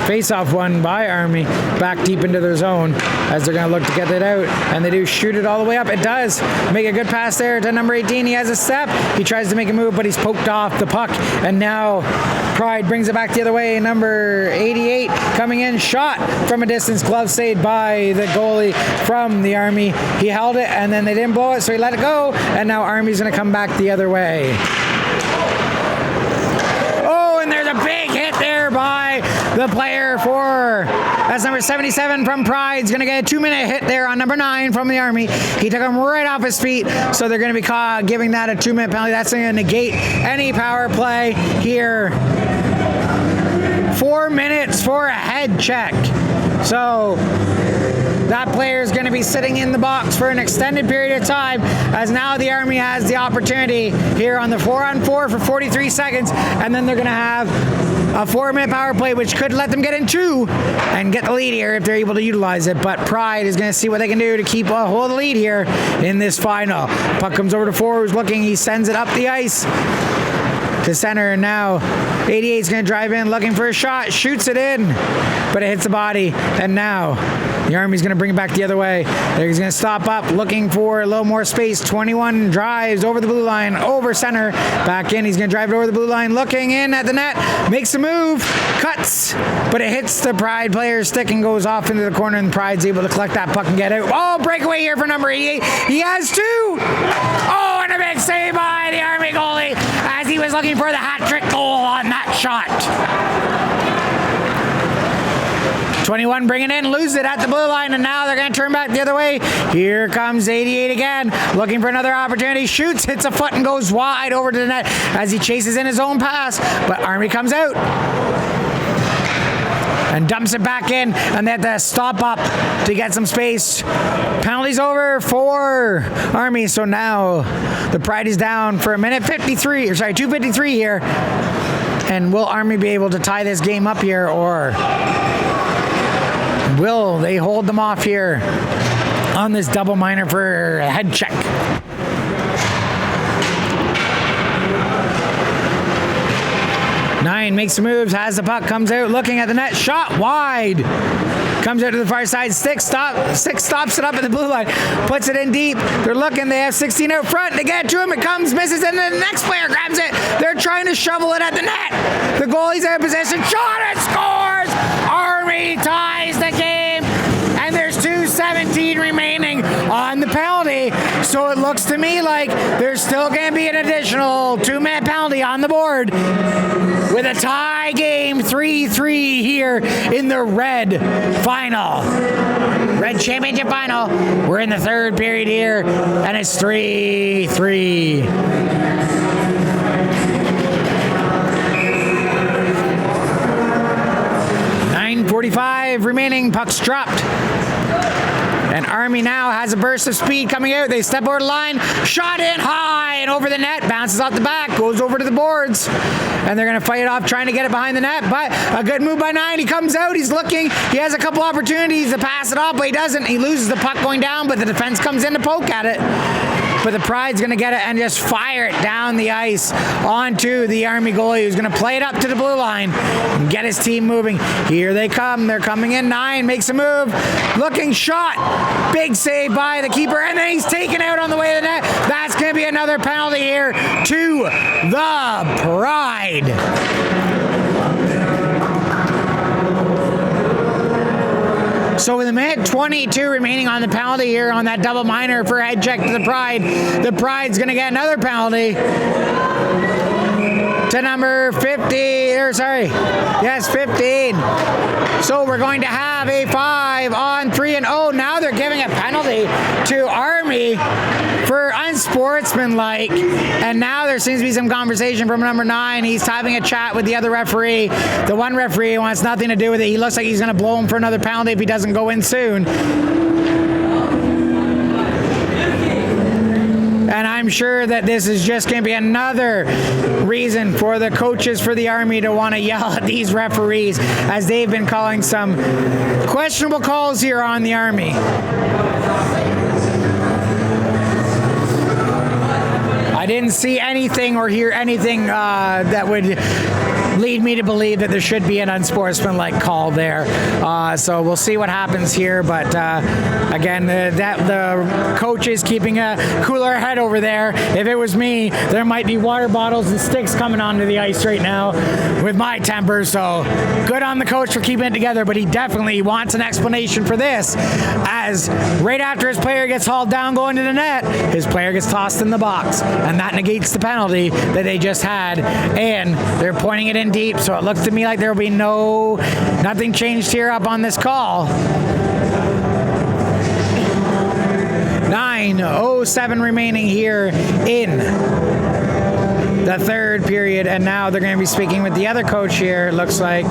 Face-off one by Army, back deep into their zone as they're going to look to get it out, and they do shoot it all the way up. It does. Make a good pass there to number 18. He has a step. He tries to make a move, but he's poked off the puck, and now Pride brings it back the other way. Number 88 coming in, shot from a distance, glove saved by the goalie from the Army. He held it, and then they didn't blow it, so he let it go, and now Army's going to come back the other way. Oh, and there's a big hit there by the player for, that's number 77 from Pride's going to get a 2-minute hit there on number 9 from the Army. He took him right off his feet, so they're going to be giving that a 2-minute penalty. That's going to negate any power play here. 4 minutes for a head check. So that player is going to be sitting in the box for an extended period of time, as now the Army has the opportunity here on the 4-on-4 for 43 seconds, and then they're going to have a 4-minute power play, which could let them get in 2 and get the lead here if they're able to utilize it. But Pride is going to see what they can do to keep a hold of the lead here in this final. Puck comes over to 4, who's looking. He sends it up the ice to center, and now 88 is going to drive in looking for a shot, shoots it in, but it hits the body, and now the Army's going to bring it back the other way. He's going to stop up looking for a little more space. 21 drives over the blue line, over center, back in. He's going to drive it over the blue line, looking in at the net, makes a move, cuts, but it hits the Pride player's stick and goes off into the corner, and Pride's able to collect that puck and get out. Oh, breakaway here for number 88. He has 2. Oh, and a big save by the Army goalie as he was looking for the hat-trick goal on that shot. 21 bringing in, lose it at the blue line, and now they're going to turn back the other way. Here comes 88 again, looking for another opportunity, shoots, hits a foot, and goes wide over to the net as he chases in his own pass, but Army comes out and dumps it back in, and they have to stop up to get some space. Penalties over for Army, so now the Pride is down for 2:53 here. And will Army be able to tie this game up here, or will they hold them off here on this double minor for a head check? Nine makes the moves, has the puck, comes out, looking at the net, shot wide. Comes out to the far side, Six stops it up at the blue line, puts it in deep. They're looking, they have 16 out front, they get to him, it comes, misses, and then the next player grabs it. They're trying to shovel it at the net. The goalie's out of position, shot and scores! Army ties the game, and there's 2:17 remaining on the penalty. So So it looks to me like there's still going to be an additional 2-minute penalty on the board with a tie game 3-3 here in the Red final. Red Championship final. We're in the third period here, and it's 3-3. 9:45 remaining. Puck's dropped. And Army now has a burst of speed coming out. They step over the line, shot in high and over the net, bounces off the back, goes over to the boards. And they're going to fight it off, trying to get it behind the net. But a good move by 9. He comes out, he's looking. He has a couple opportunities to pass it off, but he doesn't. He loses the puck going down, but the defense comes in to poke at it. But the Pride's going to get it and just fire it down the ice onto the Army goalie, who's going to play it up to the blue line and get his team moving. Here they come. They're coming in. 9 makes a move. Looking shot. Big save by the keeper. And then he's taken out on the way to the net. That's going to be another penalty here to the Pride. So with a minute 22 remaining on the penalty here on that double minor for head check to the Pride's going to get another penalty to number 15. So we're going to have a 5-on-3, and now they're giving a penalty to Army for unsportsmanlike. And now there seems to be some conversation from number 9. He's having a chat with the other referee. The one referee wants nothing to do with it. He looks like he's going to blow him for another penalty if he doesn't go in soon. And I'm sure that this is just going to be another reason for the coaches for the Army to want to yell at these referees, as they've been calling some questionable calls here on the Army. I didn't see anything or hear anything that would lead me to believe that there should be an unsportsmanlike call there. So we'll see what happens here. But again, the coach is keeping a cooler head over there. If it was me, there might be water bottles and sticks coming onto the ice right now with my temper. So good on the coach for keeping it together, but he definitely wants an explanation for this, as right after his player gets hauled down going to the net, his player gets tossed in the box, and that negates the penalty that they just had, and they're pointing it in deep. So it looks to me like there will be nothing changed here up on this call. 9:07 remaining here in the third period, and now they're going to be speaking with the other coach here, it looks like.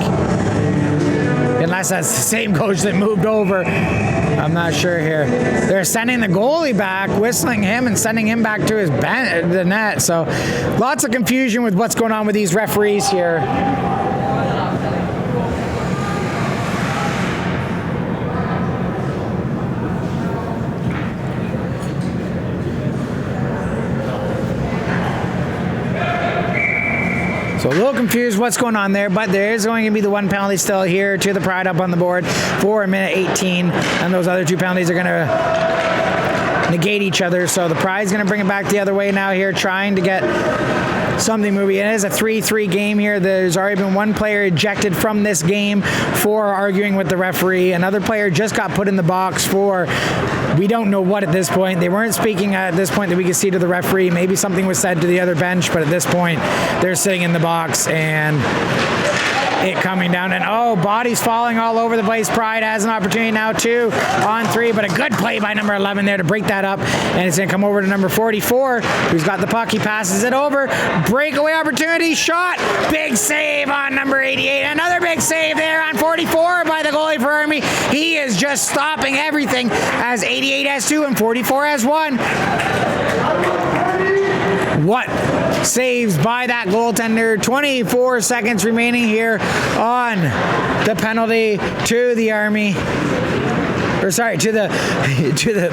Unless that's the same coach that moved over. I'm not sure here. They're sending the goalie back, whistling him and sending him back to the net. So lots of confusion with what's going on with these referees here. So a little confused what's going on there, but there is going to be the one penalty still here to the Pride up on the board for a minute 18, and those other two penalties are going to negate each other. So the Pride's going to bring it back the other way now here, trying to get something moving. It is a 3-3 game here. There's already been one player ejected from this game for arguing with the referee. Another player just got put in the box for we don't know what at this point. They weren't speaking at this point that we could see to the referee. Maybe something was said to the other bench, but at this point they're sitting in the box and it coming down, and bodies falling all over the place. Pride has an opportunity now 2-on-3, but a good play by number 11 there to break that up, and it's going to come over to number 44, who's got the puck. He passes it over. Breakaway opportunity, shot, big save on number 88. Another big save there on 44 by the goalie for Army. He is just stopping everything, as 88 has 2 and 44 has 1. What saves by that goaltender. 24 seconds remaining here on the penalty to the Army. To the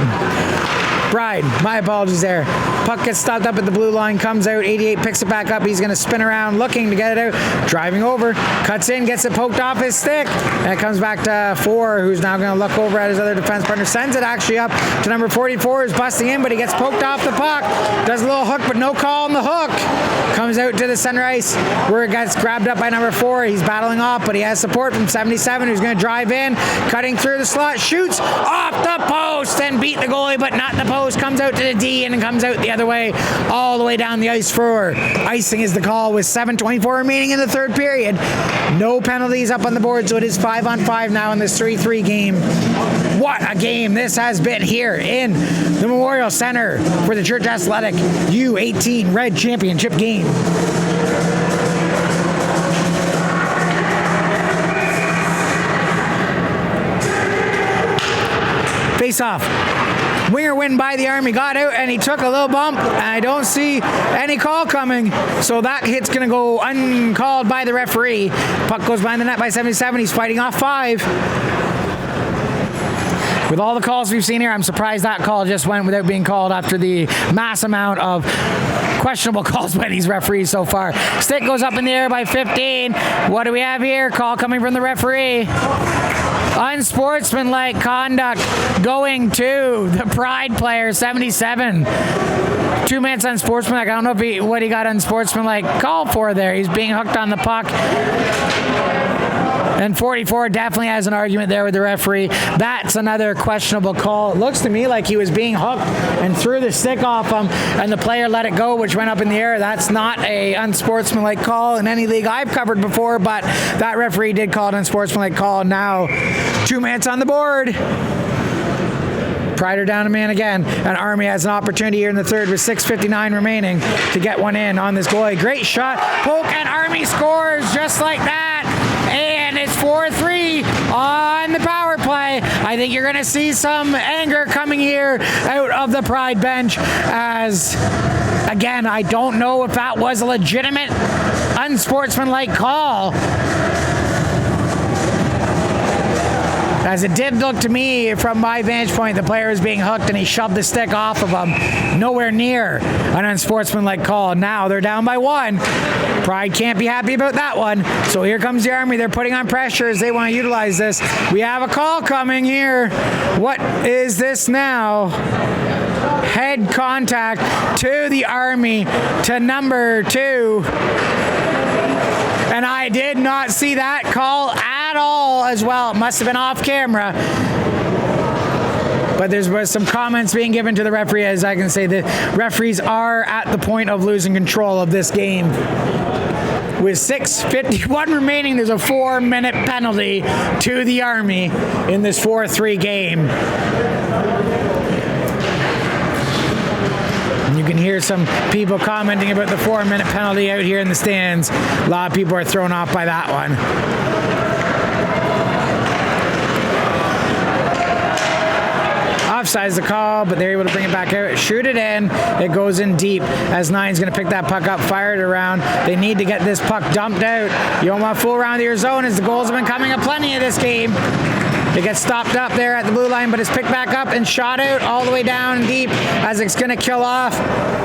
Pride. My apologies there. Puck gets stopped up at the blue line, comes out. 88 picks it back up. He's going to spin around, looking to get it out. Driving over, cuts in, gets it poked off his stick, and it comes back to 4, who's now going to look over at his other defense partner. Sends it actually up to number 44, who's busting in, but he gets poked off the puck. Does a little hook, but no call on the hook. Comes out to the center ice where it gets grabbed up by number 4. He's battling off, but he has support from 77, who's going to drive in, cutting through the slot, shoots off the post and beat the goalie, but not the post. Comes out to the D and comes out the other way, all the way down the ice for icing is the call with 7:24 remaining in the third period. No penalties up on the board, so it is 5-on-5 now in this 3-3 game. What a game this has been here in the Memorial Center for the Church Athletic U18 Red Championship game. Face off. Winger win by the Army, got out and he took a little bump. I don't see any call coming, so that hit's going to go uncalled by the referee. Puck goes behind the net by 77. He's fighting off 5. With all the calls we've seen here, I'm surprised that call just went without being called after the mass amount of questionable calls by these referees so far. Stick goes up in the air by 15. What do we have here? Call coming from the referee. Unsportsmanlike conduct going to the Pride player, 77. 2 minutes unsportsmanlike. I don't know what he got unsportsmanlike call for there. He's being hooked on the puck. And 44 definitely has an argument there with the referee. That's another questionable call. It looks to me like he was being hooked and threw the stick off him, and the player let it go, which went up in the air. That's not a unsportsmanlike call in any league I've covered before, but that referee did call it an unsportsmanlike call. Now, 2 minutes on the board. Pride are down a man again, and Army has an opportunity here in the third with 6:59 remaining to get one in on this goalie. Great shot, poke, and Army scores just like that. And it's 4-3 on the power play. I think you're going to see some anger coming here out of the Pride bench as, again, I don't know if that was a legitimate unsportsmanlike call, as it did look to me from my vantage point, the player was being hooked and he shoved the stick off of him. Nowhere near an unsportsmanlike call. Now they're down by 1. Pride can't be happy about that one. So here comes the Army. They're putting on pressure as they want to utilize this. We have a call coming here. What is this now? Head contact to the Army, to number 2. And I did not see that call at all as well. It must have been off camera. But there's some comments being given to the referee. As I can say, the referees are at the point of losing control of this game. With 6:51 remaining, there's a 4-minute penalty to the Army in this 4-3 game. You can hear some people commenting about the 4-minute penalty out here in the stands. A lot of people are thrown off by that one. Offside's the call, but they're able to bring it back out. Shoot it in. It goes in deep as Nine's going to pick that puck up, fire it around. They need to get this puck dumped out. You don't want to fool around with your zone, as the goals have been coming up plenty of this game. It gets stopped up there at the blue line, but it's picked back up and shot out all the way down deep as it's going to kill off.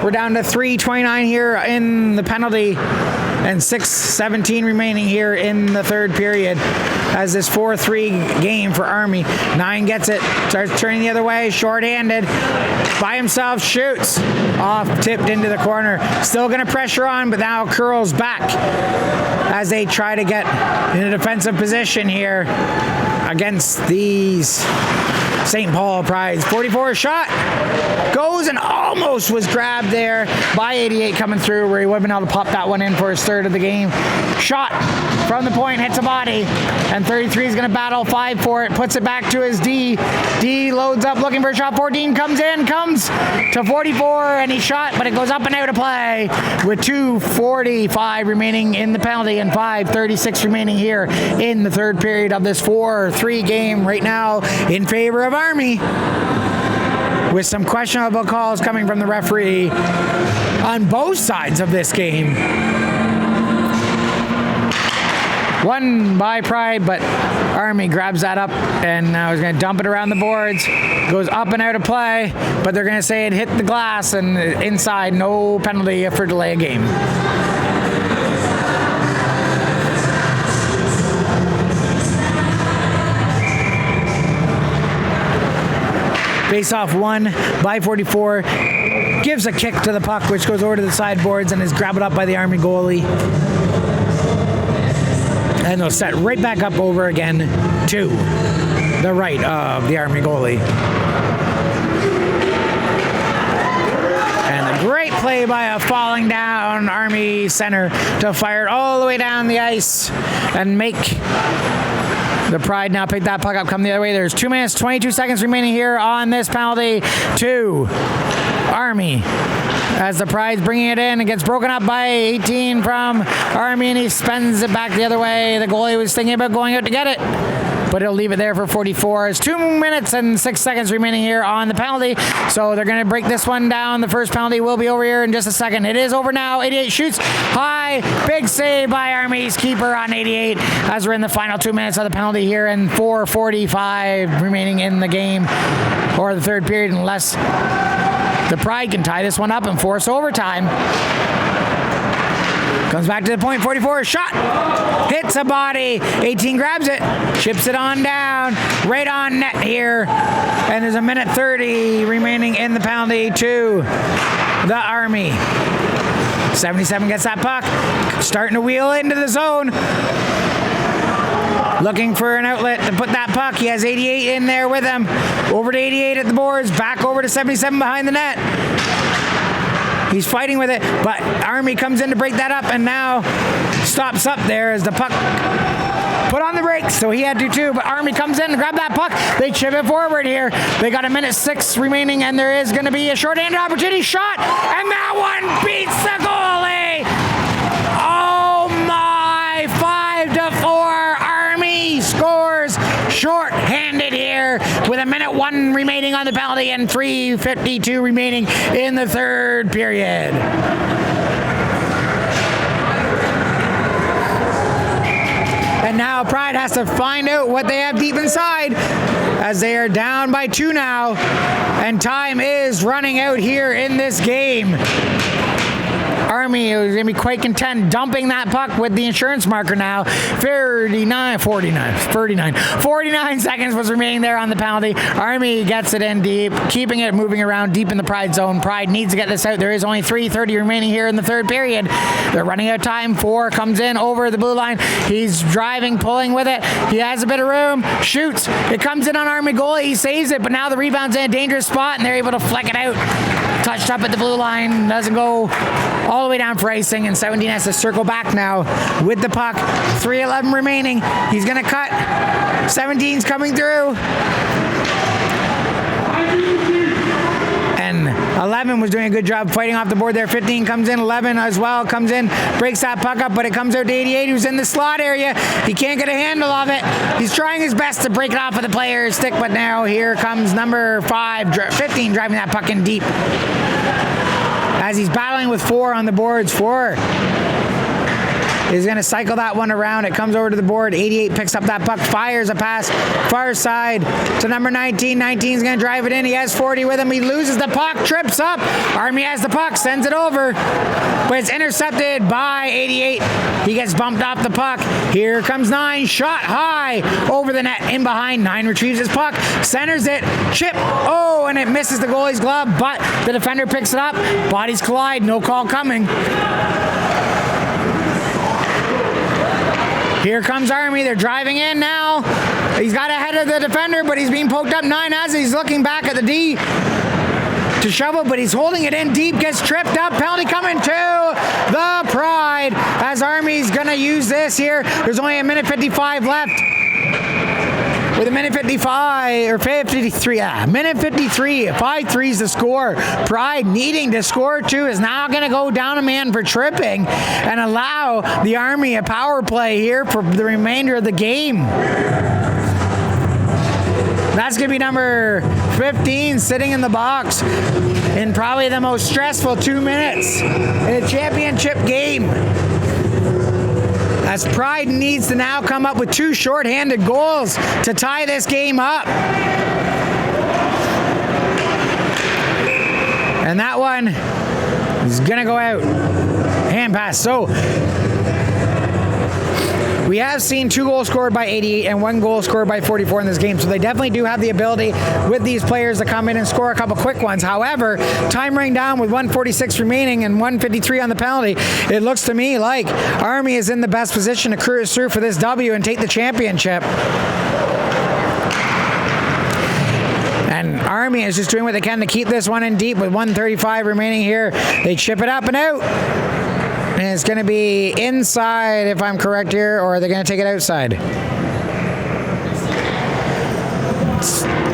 We're down to 3:29 here in the penalty and 6:17 remaining here in the third period as this 4-3 game for Army. Nine gets it, starts turning the other way, short-handed, by himself, shoots off, tipped into the corner. Still going to pressure on, but now curls back as they try to get in a defensive position here against these St. Paul Prides. 44 shot goes and almost was grabbed there by 88 coming through, where he would have been able to pop that one in for his third of the game. Shot from the point, hits a body, and 33 is going to battle 5 for it, puts it back to his D. D loads up looking for a shot. 14 comes in, comes to 44, and he shot, but it goes up and out of play with 2:45 remaining in the penalty and 5:36 remaining here in the third period of this 4-3 game right now in favor of Army, with some questionable calls coming from the referee on both sides of this game. One by Pride, but Army grabs that up and now he's going to dump it around the boards. Goes up and out of play, but they're going to say it hit the glass and inside, no penalty for delay of game. Face off 1 by 44. gives a kick to the puck, which goes over to the sideboards and is grabbed up by the Army goalie. And they'll set right back up over again to the right of the Army goalie. And a great play by a falling down Army center to fire it all the way down the ice and make the Pride now pick that puck up, come the other way. There's 2 minutes, 22 seconds remaining here on this penalty to Army. As the Pride's bringing it in, it gets broken up by 18 from Army, and he spins it back the other way. The goalie was thinking about going out to get it, but he'll leave it there for 44. It's 2 minutes and 6 seconds remaining here on the penalty, so they're going to break this one down. The first penalty will be over here in just a second. It is over now. 88 shoots high. Big save by Army's keeper on 88 as we're in the final 2 minutes of the penalty here and 4:45 remaining in the game, or the third period, unless the Pride can tie this one up and force overtime. Comes back to the point, 44, shot, hits a body, 18 grabs it, chips it on down, right on net here, and there's a minute 30 remaining in the penalty to the Army. 77 gets that puck, starting to wheel into the zone, looking for an outlet to put that puck. He has 88 in there with him, over to 88 at the boards, back over to 77 behind the net. He's fighting with it, but Army comes in to break that up and now stops up there as the puck put on the brakes, so he had to too, but Army comes in to grab that puck. They chip it forward here. They got a minute 6 remaining, and there is going to be a short-handed opportunity shot, and that one beats the goalie. Oh my, 5-4. Army scores short-handed here with a minute 1 remaining on the penalty and 3:52 remaining in the third period. And now Pride has to find out what they have deep inside as they are down by 2 now, and time is running out here in this game. Army is going to be quite content dumping that puck with the insurance marker now. 49 seconds was remaining there on the penalty. Army gets it in deep, keeping it moving around deep in the Pride zone. Pride needs to get this out. There is only 3:30 remaining here in the third period. They're running out of time. 4 comes in over the blue line. He's driving, pulling with it. He has a bit of room, shoots. It comes in on Army goalie. He saves it, but now the rebound's in a dangerous spot, and they're able to flick it out. Touched up at the blue line, doesn't go all the way down for icing, and 17 has to circle back now with the puck. 3:11 remaining. He's going to cut. 17's coming through. And 11 was doing a good job fighting off the board there. 15 comes in. 11 as well comes in, breaks that puck up, but it comes out to 88, who's in the slot area. He can't get a handle of it. He's trying his best to break it off of the player's stick, but now here comes number 15 driving that puck in deep as he's battling with 4 on the boards. 4 is going to cycle that one around. It comes over to the board. 88 picks up that puck, fires a pass far side to number 19. 19's going to drive it in. He has 40 with him. He loses the puck, trips up. Army has the puck, sends it over, but it's intercepted by 88. He gets bumped off the puck. Here comes 9, shot high over the net, in behind. 9 retrieves his puck, centers it, chip, oh, and it misses the goalie's glove, but the defender picks it up. Bodies collide, no call coming. Here comes Army. They're driving in now. He's got ahead of the defender, but he's being poked up. 9 as he's looking back at the D to shovel, but he's holding it in deep, gets tripped up. Penalty coming to the Pride as Army's going to use this here. There's only a minute 55 left. With a minute 55, or 53, minute 53, 5-3's the score. Pride needing to score 2 is now going to go down a man for tripping and allow the Army a power play here for the remainder of the game. That's going to be number 15 sitting in the box in probably the most stressful 2 minutes in a championship game. As Pride needs to now come up with 2 shorthanded goals to tie this game up. And that one is going to go out. Hand pass. So We have seen 2 goals scored by 88 and 1 goal scored by 44 in this game, so they definitely do have the ability with these players to come in and score a couple quick ones. However, time running down with 1:46 remaining and 1:53 on the penalty, it looks to me like Army is in the best position to cruise through for this W and take the championship. And Army is just doing what they can to keep this one in deep with 1:35 remaining here. They chip it up and out. And it's going to be inside, if I'm correct here, or are they going to take it outside?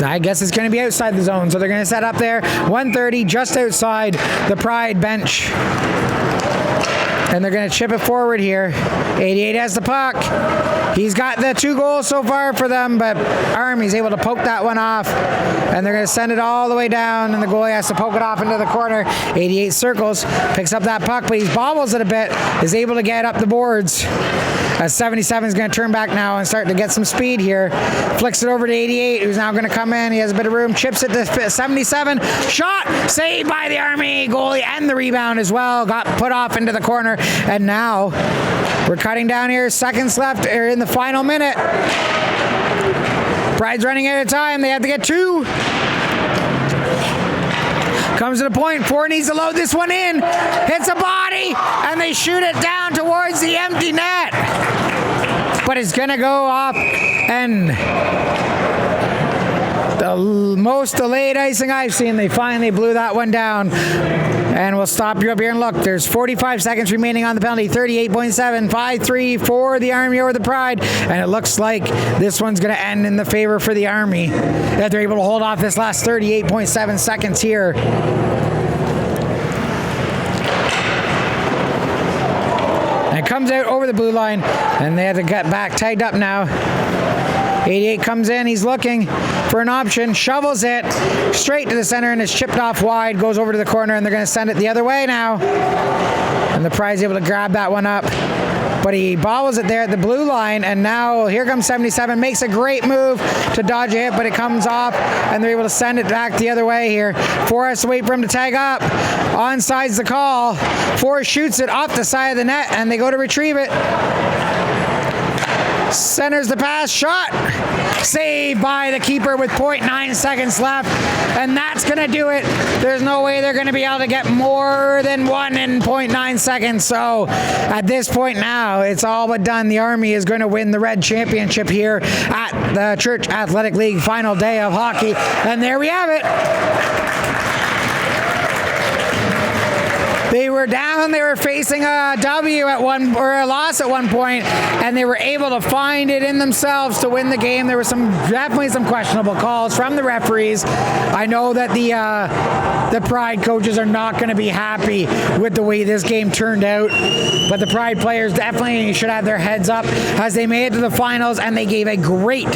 I guess it's going to be outside the zone, so they're going to set up there. 1:30 just outside the Pride bench. And they're going to chip it forward here. 88 has the puck. He's got the 2 goals so far for them, but Army's able to poke that one off. And they're going to send it all the way down, and the goalie has to poke it off into the corner. 88 circles, picks up that puck, but he bobbles it a bit, is able to get up the boards. As 77 is going to turn back now and start to get some speed here. Flicks it over to 88, who's now going to come in. He has a bit of room, chips it to 77. Shot, saved by the Army goalie, and the rebound as well. Got put off into the corner, and now we're cutting down here. Seconds left or in the final minute. Pride's running out of time. They have to get 2. Comes to the point. 4 needs to load this one in. Hits a body, and they shoot it down towards the empty net. But it's going to go off, and the most delayed icing I've seen, they finally blew that one down. And we'll stop you up here and look. There's 45 seconds remaining on the penalty. 38.7, 5-3 for the Army over the Pride. And it looks like this one's going to end in the favor for the Army, that they're able to hold off this last 38.7 seconds here. And it comes out over the blue line, and they have to get back tagged up now. 88 comes in, he's looking for an option, shovels it straight to the center, and it's chipped off wide, goes over to the corner, and they're going to send it the other way now. And the Pride's able to grab that one up. But he bobbles it there at the blue line, and now here comes 77, makes a great move to dodge a hit, but it comes off, and they're able to send it back the other way here. Forrest to wait for him to tag up. Onside's the call. Forrest shoots it off the side of the net, and they go to retrieve it. Centers the pass, shot, saved by the keeper with 0.9 seconds left, and that's going to do it. There's no way they're going to be able to get more than 1 in 0.9 seconds, so at this point now, it's all but done. The Army is going to win the Red Championship here at the Church Athletic League final day of hockey, and there we have it. They were down, they were facing a W at one, or a loss at one point, and they were able to find it in themselves to win the game. There were definitely some questionable calls from the referees. I know that the Pride coaches are not going to be happy with the way this game turned out, but the Pride players definitely should have their heads up as they made it to the finals, and they gave a great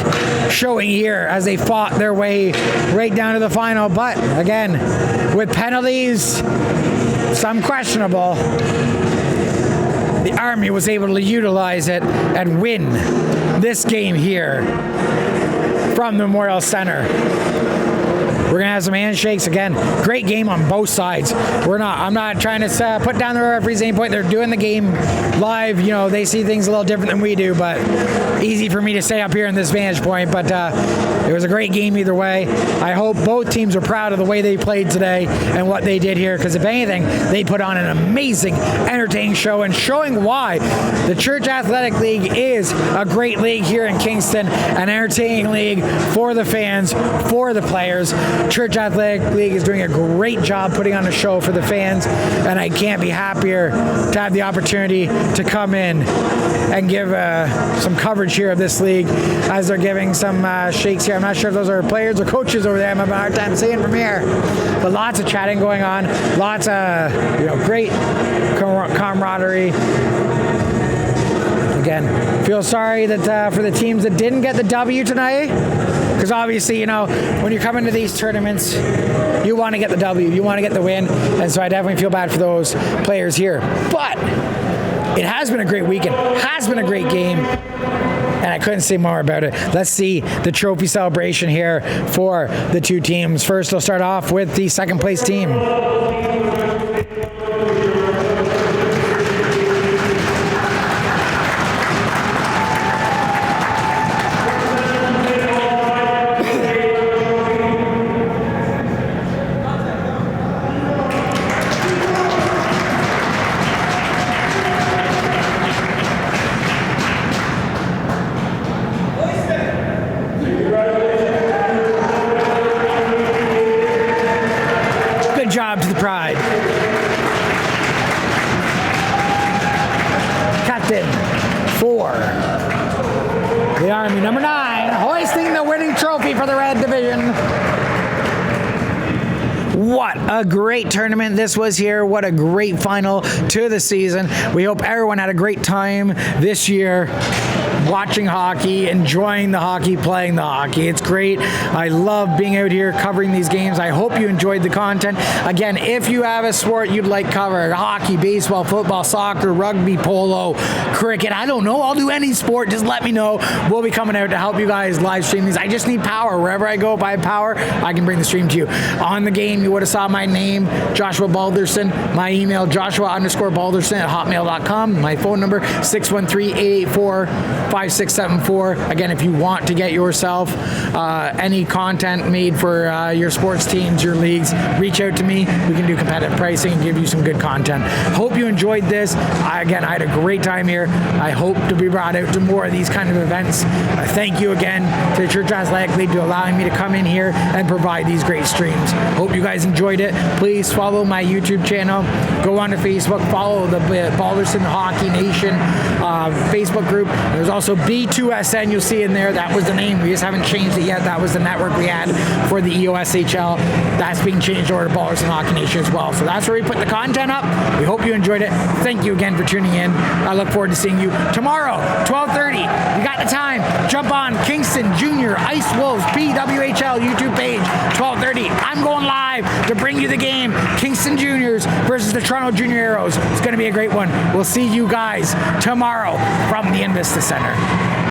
showing here as they fought their way right down to the final. But again, with penalties, some questionable, the Army was able to utilize it and win this game here from the Memorial Center. We're going to have some handshakes again. Great game on both sides. I'm not trying to put down the referees at any point. They're doing the game live. You know, they see things a little different than we do, but easy for me to say up here in this vantage point. But it was a great game either way. I hope both teams are proud of the way they played today and what they did here, because if anything, they put on an amazing, entertaining show, and showing why the Church Athletic League is a great league here in Kingston, an entertaining league for the fans, for the players. Church Athletic League is doing a great job putting on a show for the fans, and I can't be happier to have the opportunity to come in and give some coverage here of this league as they're giving some shakes here. I'm not sure if those are players or coaches over there. I'm having a hard time seeing from here. But lots of chatting going on, lots of great camaraderie. Again, feel sorry that for the teams that didn't get the W tonight, because obviously, when you come into these tournaments, you want to get the W, you want to get the win, and so I definitely feel bad for those players here. But it has been a great weekend, has been a great game, and I couldn't say more about it. Let's see the trophy celebration here for the two teams. First, we'll start off with the second place team. captain for the Army. Number 9, hoisting the winning trophy for the Red Division. What a great tournament this was here. What a great final to the season. We hope everyone had a great time this year watching hockey, enjoying the hockey, playing the hockey. It's great. I love being out here covering these games. I hope you enjoyed the content. Again, if you have a sport you'd like covered, hockey, baseball, football, soccer, rugby, polo, cricket, I don't know, I'll do any sport, just let me know. We'll be coming out to help you guys live stream these. I just need power. Wherever I go, if I have power, I can bring the stream to you. On the game, you would have saw my name, Joshua Balderson, my email, joshua_balderson@hotmail.com, my phone number, 613-884-5674. Again, if you want to get yourself any content made for your sports teams, your leagues, reach out to me. We can do competitive pricing and give you some good content. Hope you enjoyed this. Again, I had a great time here. I hope to be brought out to more of these kind of events. Thank you again to the Church Athletic League for allowing me to come in here and provide these great streams. Hope you guys enjoyed it. Please follow my YouTube channel. Go on to Facebook. Follow the Balderson Hockey Nation Facebook group. There's also B2SN, you'll see in there. That was the name. We just haven't changed it yet. That was the network we had for the EOSHL. That's being changed over to Balderson Hockey Nation as well. So that's where we put the content up. We hope you enjoyed it. Thank you again for tuning in. I look forward to seeing you tomorrow, 12:30. You got the time. Jump on Kingston Junior Ice Wolves PWHL YouTube page, 12:30. I'm going live to bring you the game. Kingston Juniors versus the Toronto Junior Arrows. It's going to be a great one. We'll see you guys tomorrow from the Invista Center.